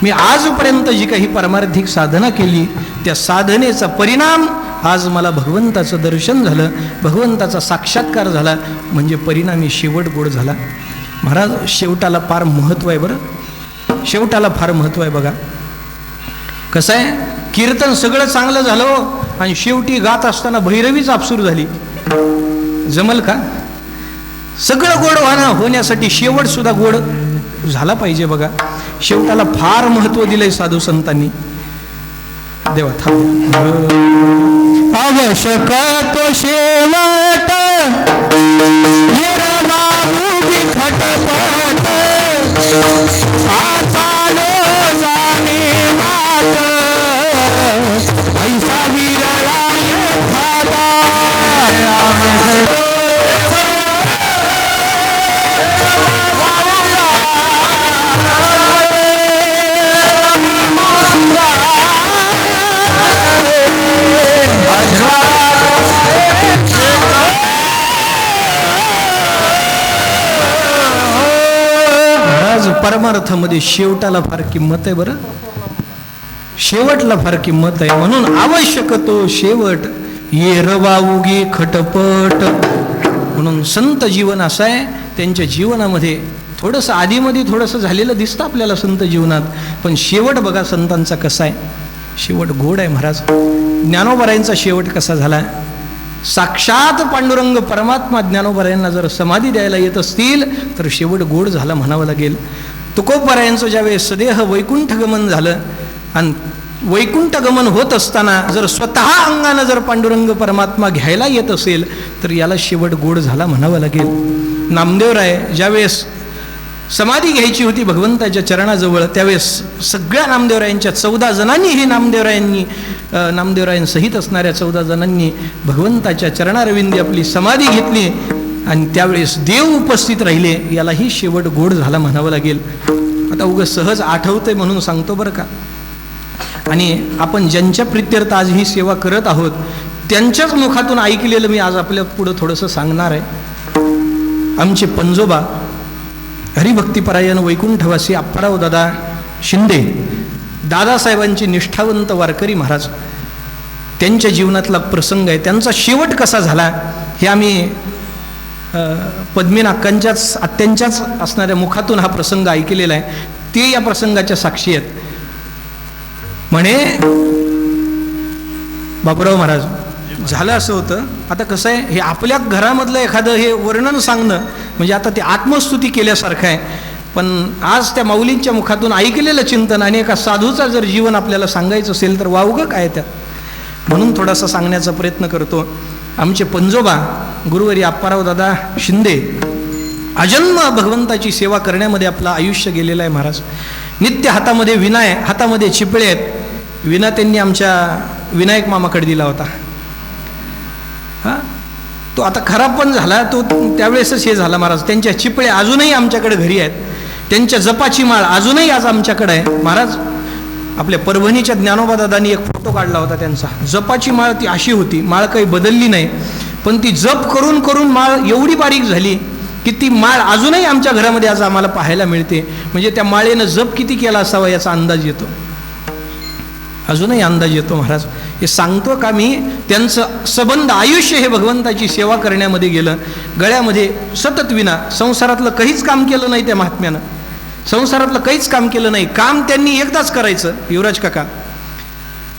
मी आजपर्यंत जी काही परमार्थिक साधना केली त्या साधनेचा परिणाम आज मला भगवंताचं दर्शन झालं, भगवंताचा साक्षात्कार झाला, म्हणजे परिणामी शेवट गोड झाला. महाराज शेवटाला फार महत्त्व आहे. बरं शेवटाला फार महत्त्व आहे. बघा कसं आहे, कीर्तन सगळं चांगलं झालं आणि शेवटी गात असताना भैरवीच आपसूर झाली, जमल का? सगळं गोड होण्यासाठी शेवट सुद्धा गोड झाला पाहिजे. बघा शेवटाला फार महत्व दिलंय साधू संतांनी. देवा आवश्यक तो शेवट परमार्थामध्ये शेवटाला फार किंमत आहे. बरं शेवटला फार किंमत आहे. म्हणून आवश्यक तो शेवट ये रवाउगी खटपट. म्हणून संत जीवन असं आहे, त्यांच्या जीवनामध्ये थोडंसं आधीमध्ये थोडंसं झालेलं दिसतं आपल्याला संत जीवनात, पण शेवट बघा संतांचा कसा आहे, शेवट गोड आहे. महाराज ज्ञानोबारायांचा शेवट कसा झाला, साक्षात पांडुरंग परमात्मा ज्ञानोबारायांना जर समाधी द्यायला येत असतील तर शेवट गोड झाला म्हणावं लागेल. तुकोबरायांचं ज्यावेळेस सदेह वैकुंठगमन झालं आणि वैकुंठगमन होत असताना जर स्वतः अंगानं जर पांडुरंग परमात्मा घ्यायला येत असेल तर याला शेवट गोड झाला म्हणावं लागेल. नामदेवराय ज्यावेळेस समाधी घ्यायची होती भगवंताच्या चरणाजवळ त्यावेळेस सगळ्या नामदेवरायांच्या 14 जणांनी हे नामदेवरायांसहित असणाऱ्या 14 जणांनी भगवंताच्या चरणारविंदी आपली समाधी घेतली आणि त्यावेळेस देव उपस्थित राहिले. यालाही शेवट गोड झाला म्हणावं लागेल. आता उगाच सहज आठवतंय म्हणून सांगतो बरं का. आणि आपण ज्यांच्या प्रित्यर्थ आज ही सेवा करत आहोत त्यांच्याच मुखातून ऐकलेलं मी आज आपल्या पुढं थोडंसं सांगणार आहे. आमचे पंजोबा हरिभक्तीपरायण वैकुंठवासी अप्पाराव दादा शिंदे, दादासाहेबांचे निष्ठावंत वारकरी महाराज, त्यांच्या जीवनातला प्रसंग आहे. त्यांचा शेवट कसा झाला हे आम्ही पद्मीन अक्कांच्याच आत्यांच्याच असणाऱ्या मुखातून हा प्रसंग ऐकलेला आहे. ते या प्रसंगाच्या साक्षी आहेत. म्हणे बापूराव महाराज झालं असं होतं. आता कसं आहे, हे आपल्या घरामधलं एखादं हे वर्णन सांगणं म्हणजे आता ते आत्मस्तुती केल्यासारखं आहे. पण आज त्या माऊलींच्या मुखातून ऐकलेलं चिंतन आणि एका साधूचा जर जीवन आपल्याला सांगायचं असेल तर वावगं काय त्यात, म्हणून थोडासा सांगण्याचा प्रयत्न करतो. आमचे पंजोबा गुरुवारी अप्पाराव दादा शिंदे अजन्म भगवंताची सेवा करण्यामध्ये आपलं आयुष्य गेलेलं आहे. महाराज नित्य हातामध्ये विना आहे, हातामध्ये चिपळे आहेत. विना त्यांनी आमच्या विनायक मामाकडे दिला होता. तो आता खराब पण झाला, तो त्यावेळेसच हे झाला. महाराज त्यांच्या चिपळे अजूनही आमच्याकडे घरी आहेत. त्यांच्या जपाची माळ अजूनही आज आमच्याकडे आहे. महाराज आपल्या परभणीच्या ज्ञानोबा दादांनी एक फोटो काढला होता त्यांचा. जपाची माळ ती अशी होती, माळ काही बदलली नाही, पण ती जप करून करून माळ एवढी बारीक झाली की ती माळ अजूनही आमच्या घरामध्ये आज आम्हाला पाहायला मिळते. म्हणजे त्या माळेनं जप किती केला असावा याचा अंदाज येतो, अजूनही अंदाज येतो. महाराज हे सांगतो का मी, त्यांचं सबंध आयुष्य हे भगवंताची सेवा करण्यामध्ये गेलं. गळ्यामध्ये सतत विना, संसारातलं काहीच काम केलं नाही त्या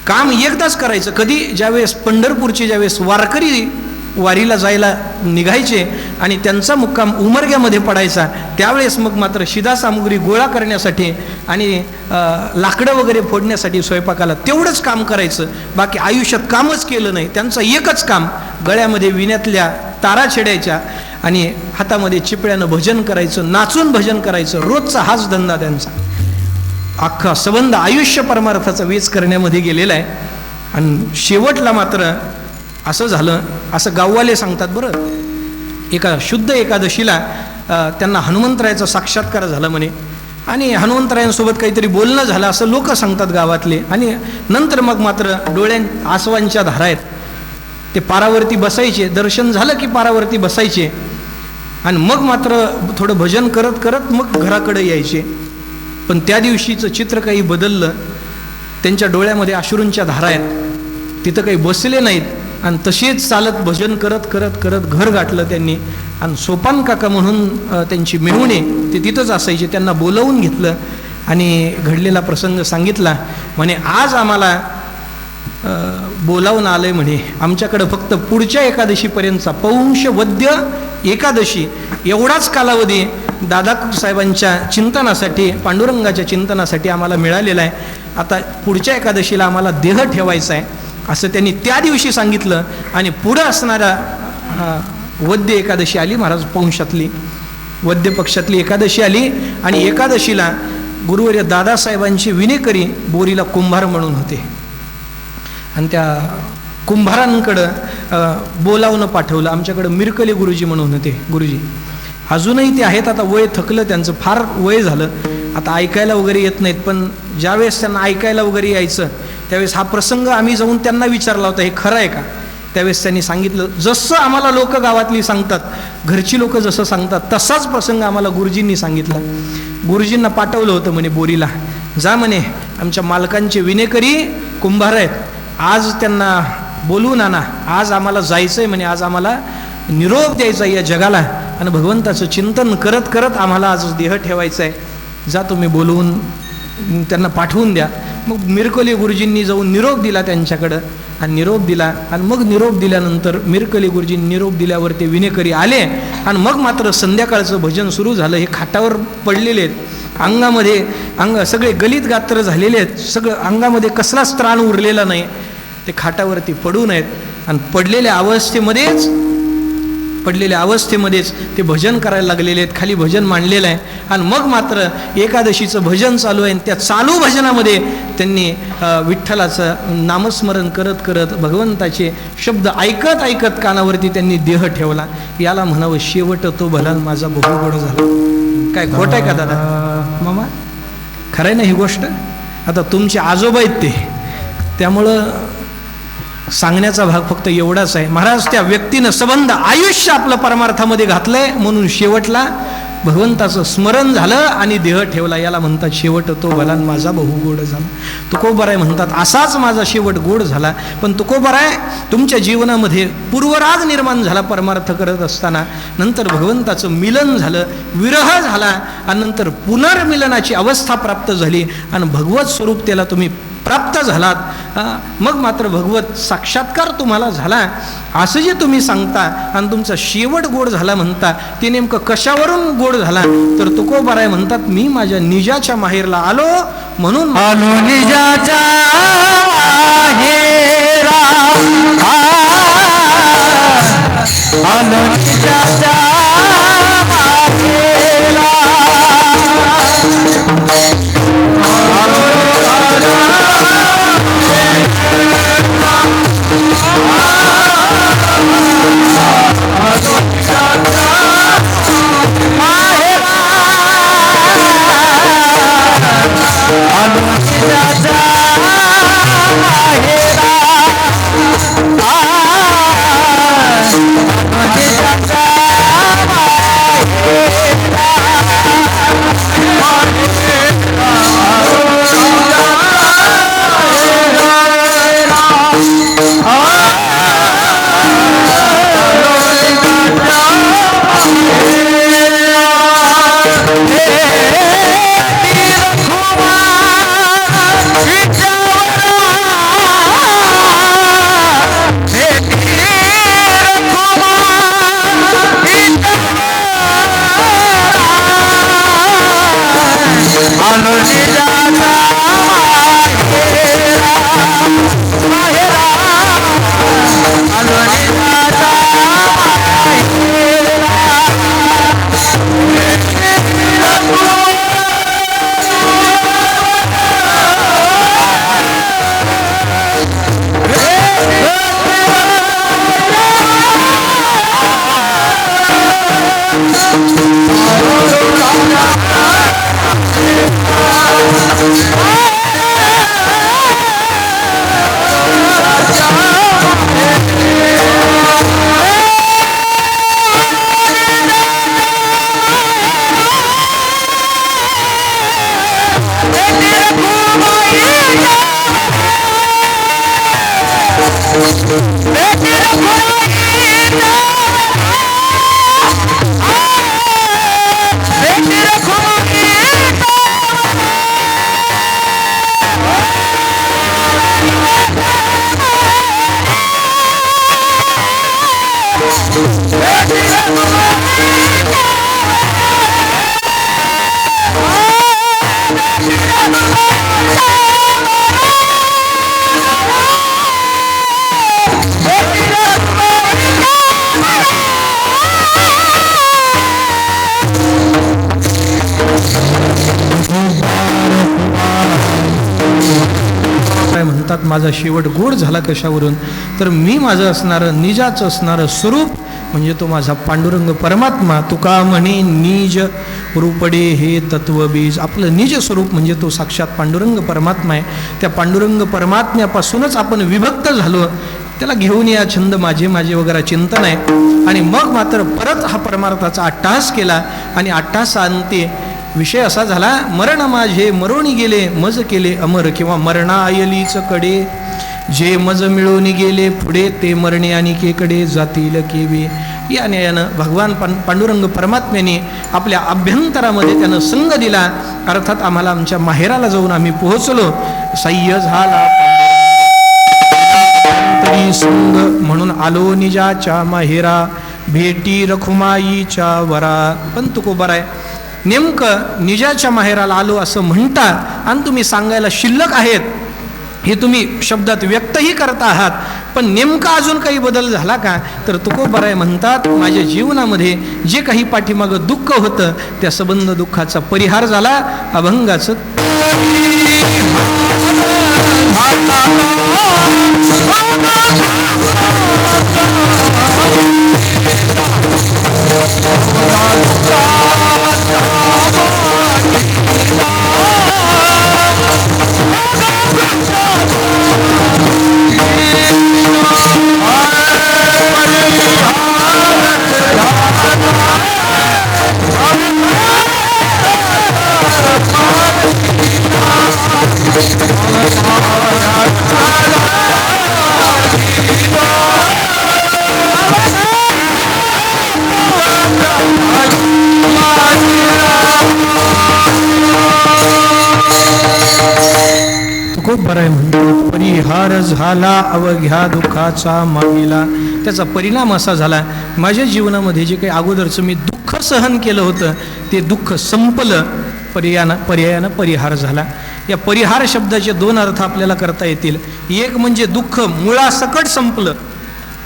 काम एकदाच करायचं. कधी? ज्यावेळेस पंढरपूरचे ज्यावेळेस वारकरी वारीला जायला निघायचे आणि त्यांचा मुक्काम उमरग्यामध्ये पडायचा, त्यावेळेस मग मात्र शिधा सामुग्री गोळा करण्यासाठी आणि लाकडं वगैरे फोडण्यासाठी स्वयंपाकाला तेवढंच काम करायचं. बाकी आयुष्यात कामच केलं नाही. त्यांचं एकच काम, गळ्यामध्ये विण्यातल्या तारा छेडायच्या आणि हातामध्ये चिपळ्यानं भजन करायचं, नाचून भजन करायचं. रोजचा हाच धंदा त्यांचा. अख्खा संबंध आयुष्य परमार्थाचा वेच करण्यामध्ये गेलेला आहे. आणि शेवटला मात्र असं झालं, असं गाववाले सांगतात बरं. एका शुद्ध एकादशीला त्यांना हनुमंतरायाचा साक्षात्कार झाला म्हणे आणि हनुमंतरायांसोबत काहीतरी बोलणं झालं असं लोक सांगतात गावातले. आणि नंतर मग मात्र डोळ्यात आसवांच्या धारा आहेत. ते पारावरती बसायचे, दर्शन झालं की पारावरती बसायचे आणि मग मात्र थोडं भजन करत करत मग घराकडे यायचे. पण त्या दिवशीचं चित्र काही बदललं. त्यांच्या डोळ्यामध्ये अश्रूंच्या धारा आहेत. तिथं काही बसले नाहीत आणि तसेच चालत भजन करत करत करत घर गाठलं त्यांनी. आणि सोपान काका म्हणून त्यांची मेहुणे ते तिथंच असायचे. त्यांना बोलवून घेतलं आणि घडलेला प्रसंग सांगितला. म्हणे आज आम्हाला बोलावून आलंय म्हणे. आमच्याकडं फक्त पुढच्या एकादशीपर्यंतचा पौंष वद्य एकादशी एवढाच कालावधी दादा साहेबांच्या चिंतनासाठी, पांडुरंगाच्या चिंतनासाठी आम्हाला मिळालेला आहे. आता पुढच्या एकादशीला आम्हाला देह ठेवायचा आहे असं त्यांनी त्या दिवशी सांगितलं. आणि पुढं असणारा वद्य एकादशी आली महाराज. पौंशातली वद्य पक्षातली एकादशी आली आणि एकादशीला गुरुवर्य दादासाहेबांची विनेकरी बोरीला कुंभार म्हणून होते आणि त्या कुंभारांकडं बोलावणं पाठवलं. आमच्याकडं मिरकले गुरुजी म्हणून होते गुरुजी. अजूनही ते आहेत. आता वय थकलं त्यांचं, फार वय झालं. आता ऐकायला वगैरे येत नाहीत. पण ज्यावेळेस त्यांना ऐकायला वगैरे यायचं त्यावेळेस हा प्रसंग आम्ही जाऊन त्यांना विचारला होता, हे खरं आहे का? त्यावेळेस त्यांनी सांगितलं, जसं आम्हाला लोक गावातली सांगतात, घरची लोक जसं सांगतात तसाच प्रसंग आम्हाला गुरुजींनी सांगितला. गुरुजींना पाठवलं होतं म्हणे बोरीला. जा म्हणे, आमच्या मालकांचे विनेकरी कुंभार आहेत, आज त्यांना बोलवून आणा. आज आम्हाला जायचं आहे म्हणे. आज आम्हाला निरोप द्यायचा या जगाला आणि भगवंताचं चिंतन करत करत आम्हाला आज देह ठेवायचा आहे. जा तुम्ही बोलवून त्यांना पाठवून द्या. मग मिरकली गुरुजींनी जाऊन निरोप दिला त्यांच्याकडं आणि निरोप दिला. आणि मग निरोप दिल्यानंतर मिरकली गुरुजींनी निरोप दिल्यावर ते विनेकरी आले आणि मग मात्र संध्याकाळचं भजन सुरू झालं. हे खाटावर पडलेले आहेत, अंगामध्ये सगळे गलित गात्र झालेले आहेत, सगळं अंगामध्ये कसलाच त्राण उरलेला नाही. ते खाटावरती पडून आहेत आणि पडलेल्या अवस्थेमध्येच ते भजन करायला लागलेले आहेत. खाली भजन मांडलेलं आहे आणि मग मात्र एकादशीचं भजन चालू आहे. त्या चालू भजनामध्ये त्यांनी विठ्ठलाचं नामस्मरण करत करत भगवंताचे शब्द ऐकत ऐकत कानावरती त्यांनी देह ठेवला. याला म्हणावं शेवट तो भला माझा बहुगोड झाला. काय खोट आहे का दादा मामा? खरं आहे ना ही गोष्ट? आता तुमचे आजोबा आहेत ते, त्यामुळं सांगण्याचा भाग फक्त एवढाच आहे. महाराज त्या व्यक्तीनं संबंध आयुष्य आपलं परमार्थामध्ये घातलंय म्हणून शेवटला भगवंताचं स्मरण झालं आणि देह ठेवला. याला म्हणतात शेवट तो भला माझा बहुगोड झाला. तुकोबाराय म्हणतात असाच माझा शेवट गोड झाला. पण तुकोबाराय तुमच्या जीवनामध्ये पूर्वराग निर्माण झाला परमार्थ करत असताना, नंतर भगवंताचं मिलन झालं, विरह झाला आणि नंतर पुनर्मिलनाची अवस्था प्राप्त झाली आणि भगवत स्वरूप त्याला तुम्ही प्राप्त झालात. मग मात्र भगवत साक्षात्कार तुम्हाला झाला असं जे तुम्ही सांगता आणि तुमचा शेवट गोड झाला म्हणता, ते नेमकं कशावरून गोड झाला? तर तुकोबाराय म्हणतात मी माझ्या निजाच्या माहेरला आलो म्हणून आलो निजाच्या माहेरा, आलो निजाच्या माहेरा. आलो निजाच्या माहेरा. भेटी रखुमाईचा भेटी रखुमाईचा भेटी रखुमाईचा काय म्हणतात, माझा शेवट गोड झाला कशावरून, तर मी माझं असणारं निजाचं असणारं स्वरूप म्हणजे तो माझा पांडुरंग परमात्मा. तुका म्हणे निज रूपडे हे तत्वबीज. आपलं निज स्वरूप म्हणजे तो साक्षात पांडुरंग परमात्मा आहे. त्या पांडुरंग परमात्म्यापासूनच आपण विभक्त झालो. त्याला घेऊन या छंद माझे माझे वगैरे चिंतन आहे. आणि मग मात्र परत हा परमार्थाचा अट्टहास केला आणि अट्टहासांती विषय असा झाला, मरण माझे मरोणी गेले मज केले अमर, किंवा मरणायलीच कडे जे मज मिळून गेले पुढे ते मरणे आणि केकडे जातील केवे. या न्यायानं भगवान पांडुरंग परमात्म्याने आपल्या अभ्यंतरामध्ये त्यानं संग दिला. अर्थात आम्हाला आमच्या माहेराला जाऊन आम्ही पोहोचलो. सह्य झाला तरी संग म्हणून आलो निजाच्या माहेरा, भेटी रखुमाईच्या वरा. पण तुकोबार आहे, नेमकं निजाच्या माहेराला आलो असं म्हणता आणि तुम्ही सांगायला शिल्लक आहेत, हे तुम्ही शब्दात व्यक्तही करता आहात, पण नेमका अजून काही बदल झाला का? तर तुकोबाराय म्हणतात, माझ्या जीवनामध्ये जे काही पाठीमागं दुःख होतं त्या संबंध दुःखाचा परिहार झाला. अभंगाचं खूप बरं आहे म्हणतो, परिहार झाला अवघ्या दुःखाचा मागेला. त्याचा परिणाम असा झाला, माझ्या जीवनामध्ये जे काही अगोदरचं मी दुःख सहन केलं होतं ते दुःख संपलं. पर्यायानं परिहार झाला. या परिहार शब्दाचे दोन अर्थ आपल्याला करता येतील. एक म्हणजे दुःख मुळासकट संपलं,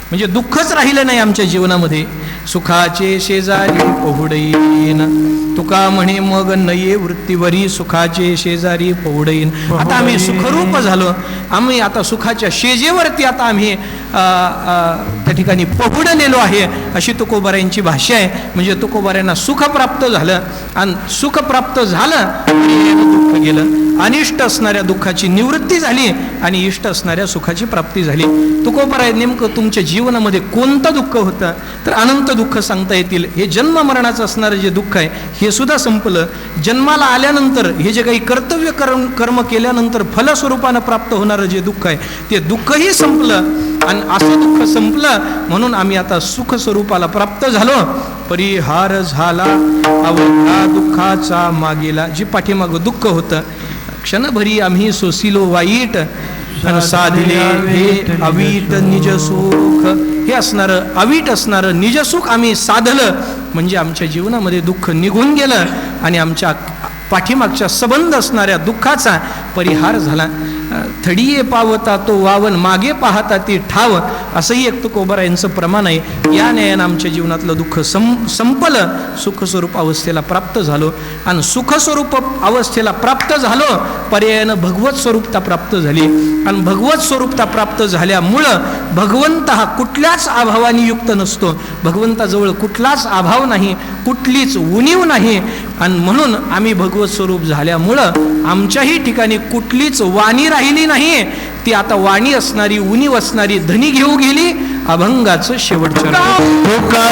म्हणजे दुःखच राहिलं नाही आमच्या जीवनामध्ये. सुखाचे शेजारी पहुडईन तुका म्हणे मग नये वृत्तीवरी, सुखाचे शेजारी पहुडईन. आता आम्ही सुखरूप झालो, आम्ही आता सुखाच्या शेजेवरती आता आम्ही त्या ठिकाणी पहुडलेलो आहे, अशी तुकोबारायांची भाषा आहे. म्हणजे तुकोबारायांना सुख प्राप्त झालं आणि सुख प्राप्त झालं दुःख गेलं. अनिष्ट असणाऱ्या दुःखाची निवृत्ती झाली आणि इष्ट असणाऱ्या सुखाची प्राप्ती झाली. तुकोबाराय नेमकं तुमच्या जीवनामध्ये कोणतं दुःख होतं तर अनंत दुःख सांगता येतील. हे जन्म मरणाचं असणारं जे दुःख आहे हे सुद्धा संपलं. जन्माला आल्यानंतर हे जे काही कर्तव्य कर्म केल्यानंतर फलस्वरूपानं प्राप्त होणारं जे दुःख आहे ते दुःखही संपलं. आणि असं दुःख संपलं म्हणून आम्ही आता सुख स्वरूपाला प्राप्त झालो. परिहार झाला अवघ्या दुःखाचा मागेला. जी पाठीमागं दुःख होतं क्षणभरी आम्ही सोसिलो वाईट, साधले भेट अवीट निज सुख. हे असणारं अवीट असणारं निजसुख आम्ही साधलं म्हणजे आमच्या जीवनामध्ये दुःख निघून गेलं आणि आमच्या पाठीमागच्या संबंध असणाऱ्या दुःखाचा परिहार झाला. थडिये पावता तो वावन, मागे पाहता ती ठाव, असंही एक तुकोबारायांचं प्रमाण आहे. या न्यायानं आमच्या जीवनातलं दुःख संपलं, सुखस्वरूप अवस्थेला प्राप्त झालो. आणि सुखस्वरूप अवस्थेला प्राप्त झालो, पर्यायानं भगवत स्वरूपता प्राप्त झाली. आणि भगवत स्वरूपता प्राप्त झाल्यामुळं भगवंत हा कुठल्याच अभावाने युक्त नसतो. भगवंताजवळ कुठलाच अभाव नाही, कुठलीच उणीव नाही. आणि म्हणून आम्ही भगवत स्वरूप झाल्यामुळं आमच्याही ठिकाणी कुठलीच वाणी राहिली नाही. ती आता वाणी असणारी, उणीव असणारी धनी घेऊ गेली. अभंगाचं शेवटचं तुका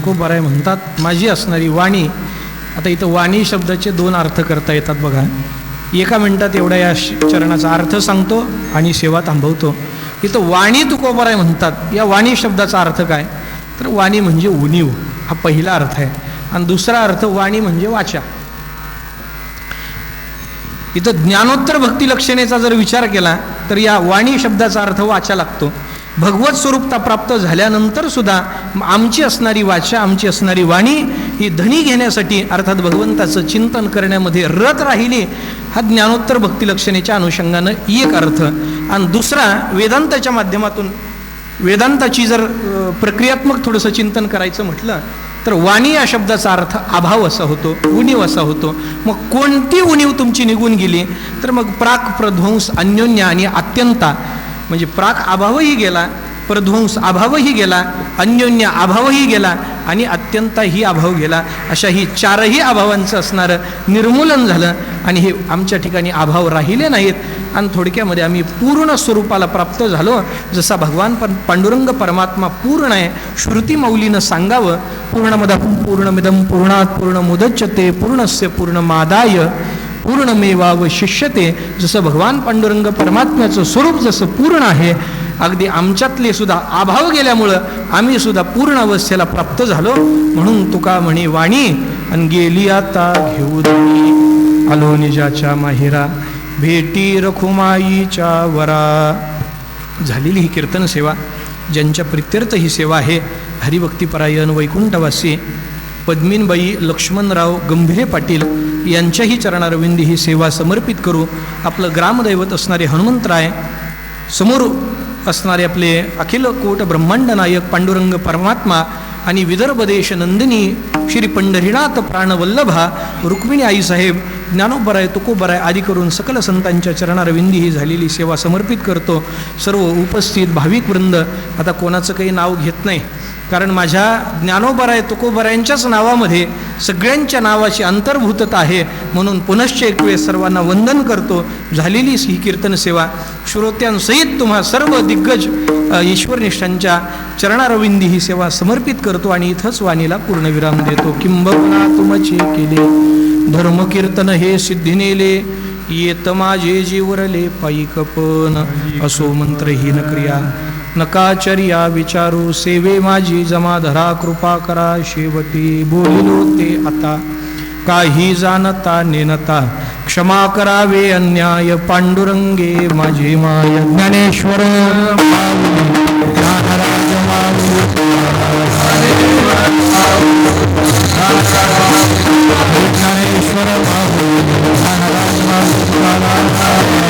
तुकोबाराय म्हणतात माझी असणारी वाणी. आता इथं वाणी शब्दाचे 2 अर्थ करता येतात बघा. एका मिनिटात एवढा या चरणाचा अर्थ सांगतो आणि सेवा थांबवतो. इथं वाणी तुकोबाराय म्हणतात. या वाणी शब्दाचा अर्थ काय? तर वाणी म्हणजे उणीव, हा पहिला अर्थ आहे. आणि दुसरा अर्थ वाणी म्हणजे वाचा. इथं ज्ञानोत्तर भक्ती लक्षणेचा जर विचार केला तर या वाणी शब्दाचा अर्थ वाचा लागतो. भगवत स्वरूपता प्राप्त झाल्यानंतर सुद्धा आमची असणारी वाचा, आमची असणारी वाणी ही धनी घेण्यासाठी अर्थात भगवंताचं चिंतन करण्यामध्ये रत राहिली, हा ज्ञानोत्तर भक्ती लक्षणेच्या अनुषंगानं एक अर्थ. आणि दुसरा वेदांताच्या माध्यमातून वेदांताची जर प्रक्रियात्मक थोडंसं चिंतन करायचं म्हटलं तर वाणी या शब्दाचा अर्थ अभाव असा होतो, उणीव असा होतो. मग कोणती उणीव तुमची निघून गेली? तर मग प्राक, प्रध्वंस, अन्योन्य आणि अत्यंता. म्हणजे प्राक अभावही गेला, प्रध्वंस अभावही गेला, अन्योन्य अभावही गेला आणि अत्यंताही अभाव गेला. अशा ही 4ही अभावांचं असणारं निर्मूलन झालं आणि हे आमच्या ठिकाणी अभाव राहिले नाहीत. आणि थोडक्यामध्ये आम्ही पूर्ण स्वरूपाला प्राप्त झालो. जसा भगवान पांडुरंग परमात्मा पूर्ण आहे, श्रुती मौलीनं सांगावं, पूर्णमदं पूर्णमिदं पूर्णात् पूर्णमुदच्यते पूर्णस्य पूर्णमादाय पूर्णमेवावशिष्यते. जसं भगवान पांडुरंग परमात्म्याचं स्वरूप जसं पूर्ण आहे, अगदी आमच्यातले सुद्धा अभाव गेल्यामुळं आम्ही सुद्धा पूर्ण अवस्थेला प्राप्त झालो. म्हणून तुका म्हणे वाणी आणि गेली आता घेऊन आलो निजाच्या माहेरा भेटी रखुमाईच्या वरा. झालेली ही कीर्तन सेवा, ज्यांच्या प्रित्यर्थ ही सेवा आहे, हरिभक्तीपरायण वैकुंठवासी पद्मीनबाई लक्ष्मणराव गंभीरे पाटील यांच्याही चरणारविंदी ही सेवा समर्पित करू. आपलं ग्रामदैवत असणारे हनुमंतराय, समोर असणारे आपले अखिल कोट ब्रह्मांड नायक पांडुरंग परमात्मा आणि विदर्भ देश नंदिनी श्री पंढरीनाथ प्राणवल्लभा रुक्मिणी आईसाहेब, ज्ञानोबराय, तुकोबराय आदी करून सकल संतांच्या चरणारविंदी ही झालेली सेवा समर्पित करतो. सर्व उपस्थित भाविक वृंद, आता कोणाचं काही नाव घेत नाही, कारण माझ्या ज्ञानोबराय तुकोबरायांच्याच नावामध्ये सगळ्यांच्या नावाची अंतर्भूतता आहे. म्हणून पुनश्च एक वेळ सर्वांना वंदन करतो. झालेली ही कीर्तन सेवा श्रोत्यांसहित तुम्हा सर्व दिग्गज ईश्वरनिष्ठांच्या चरणारविंदी ही सेवा समर्पित करतो आणि इथंच वाणीला पूर्णविराम देतो. किंबहुना तुमचे केले धर्मकीर्तन हे सिद्धी नेले, येत माझे जीवरले पायिकपण असो मंत्रहीन क्रिया. नकाचर्या विचारू सेवे माझी जमा धरा, कृपा करा शेवटी बोलिलो ते आता. काही जाणता नेनता क्षमा करावे अन्याय, पांडुरंगे माझे माय. ज्ञानेश्वर ज्ञानराज ज्ञानेश्वर ज्ञानराज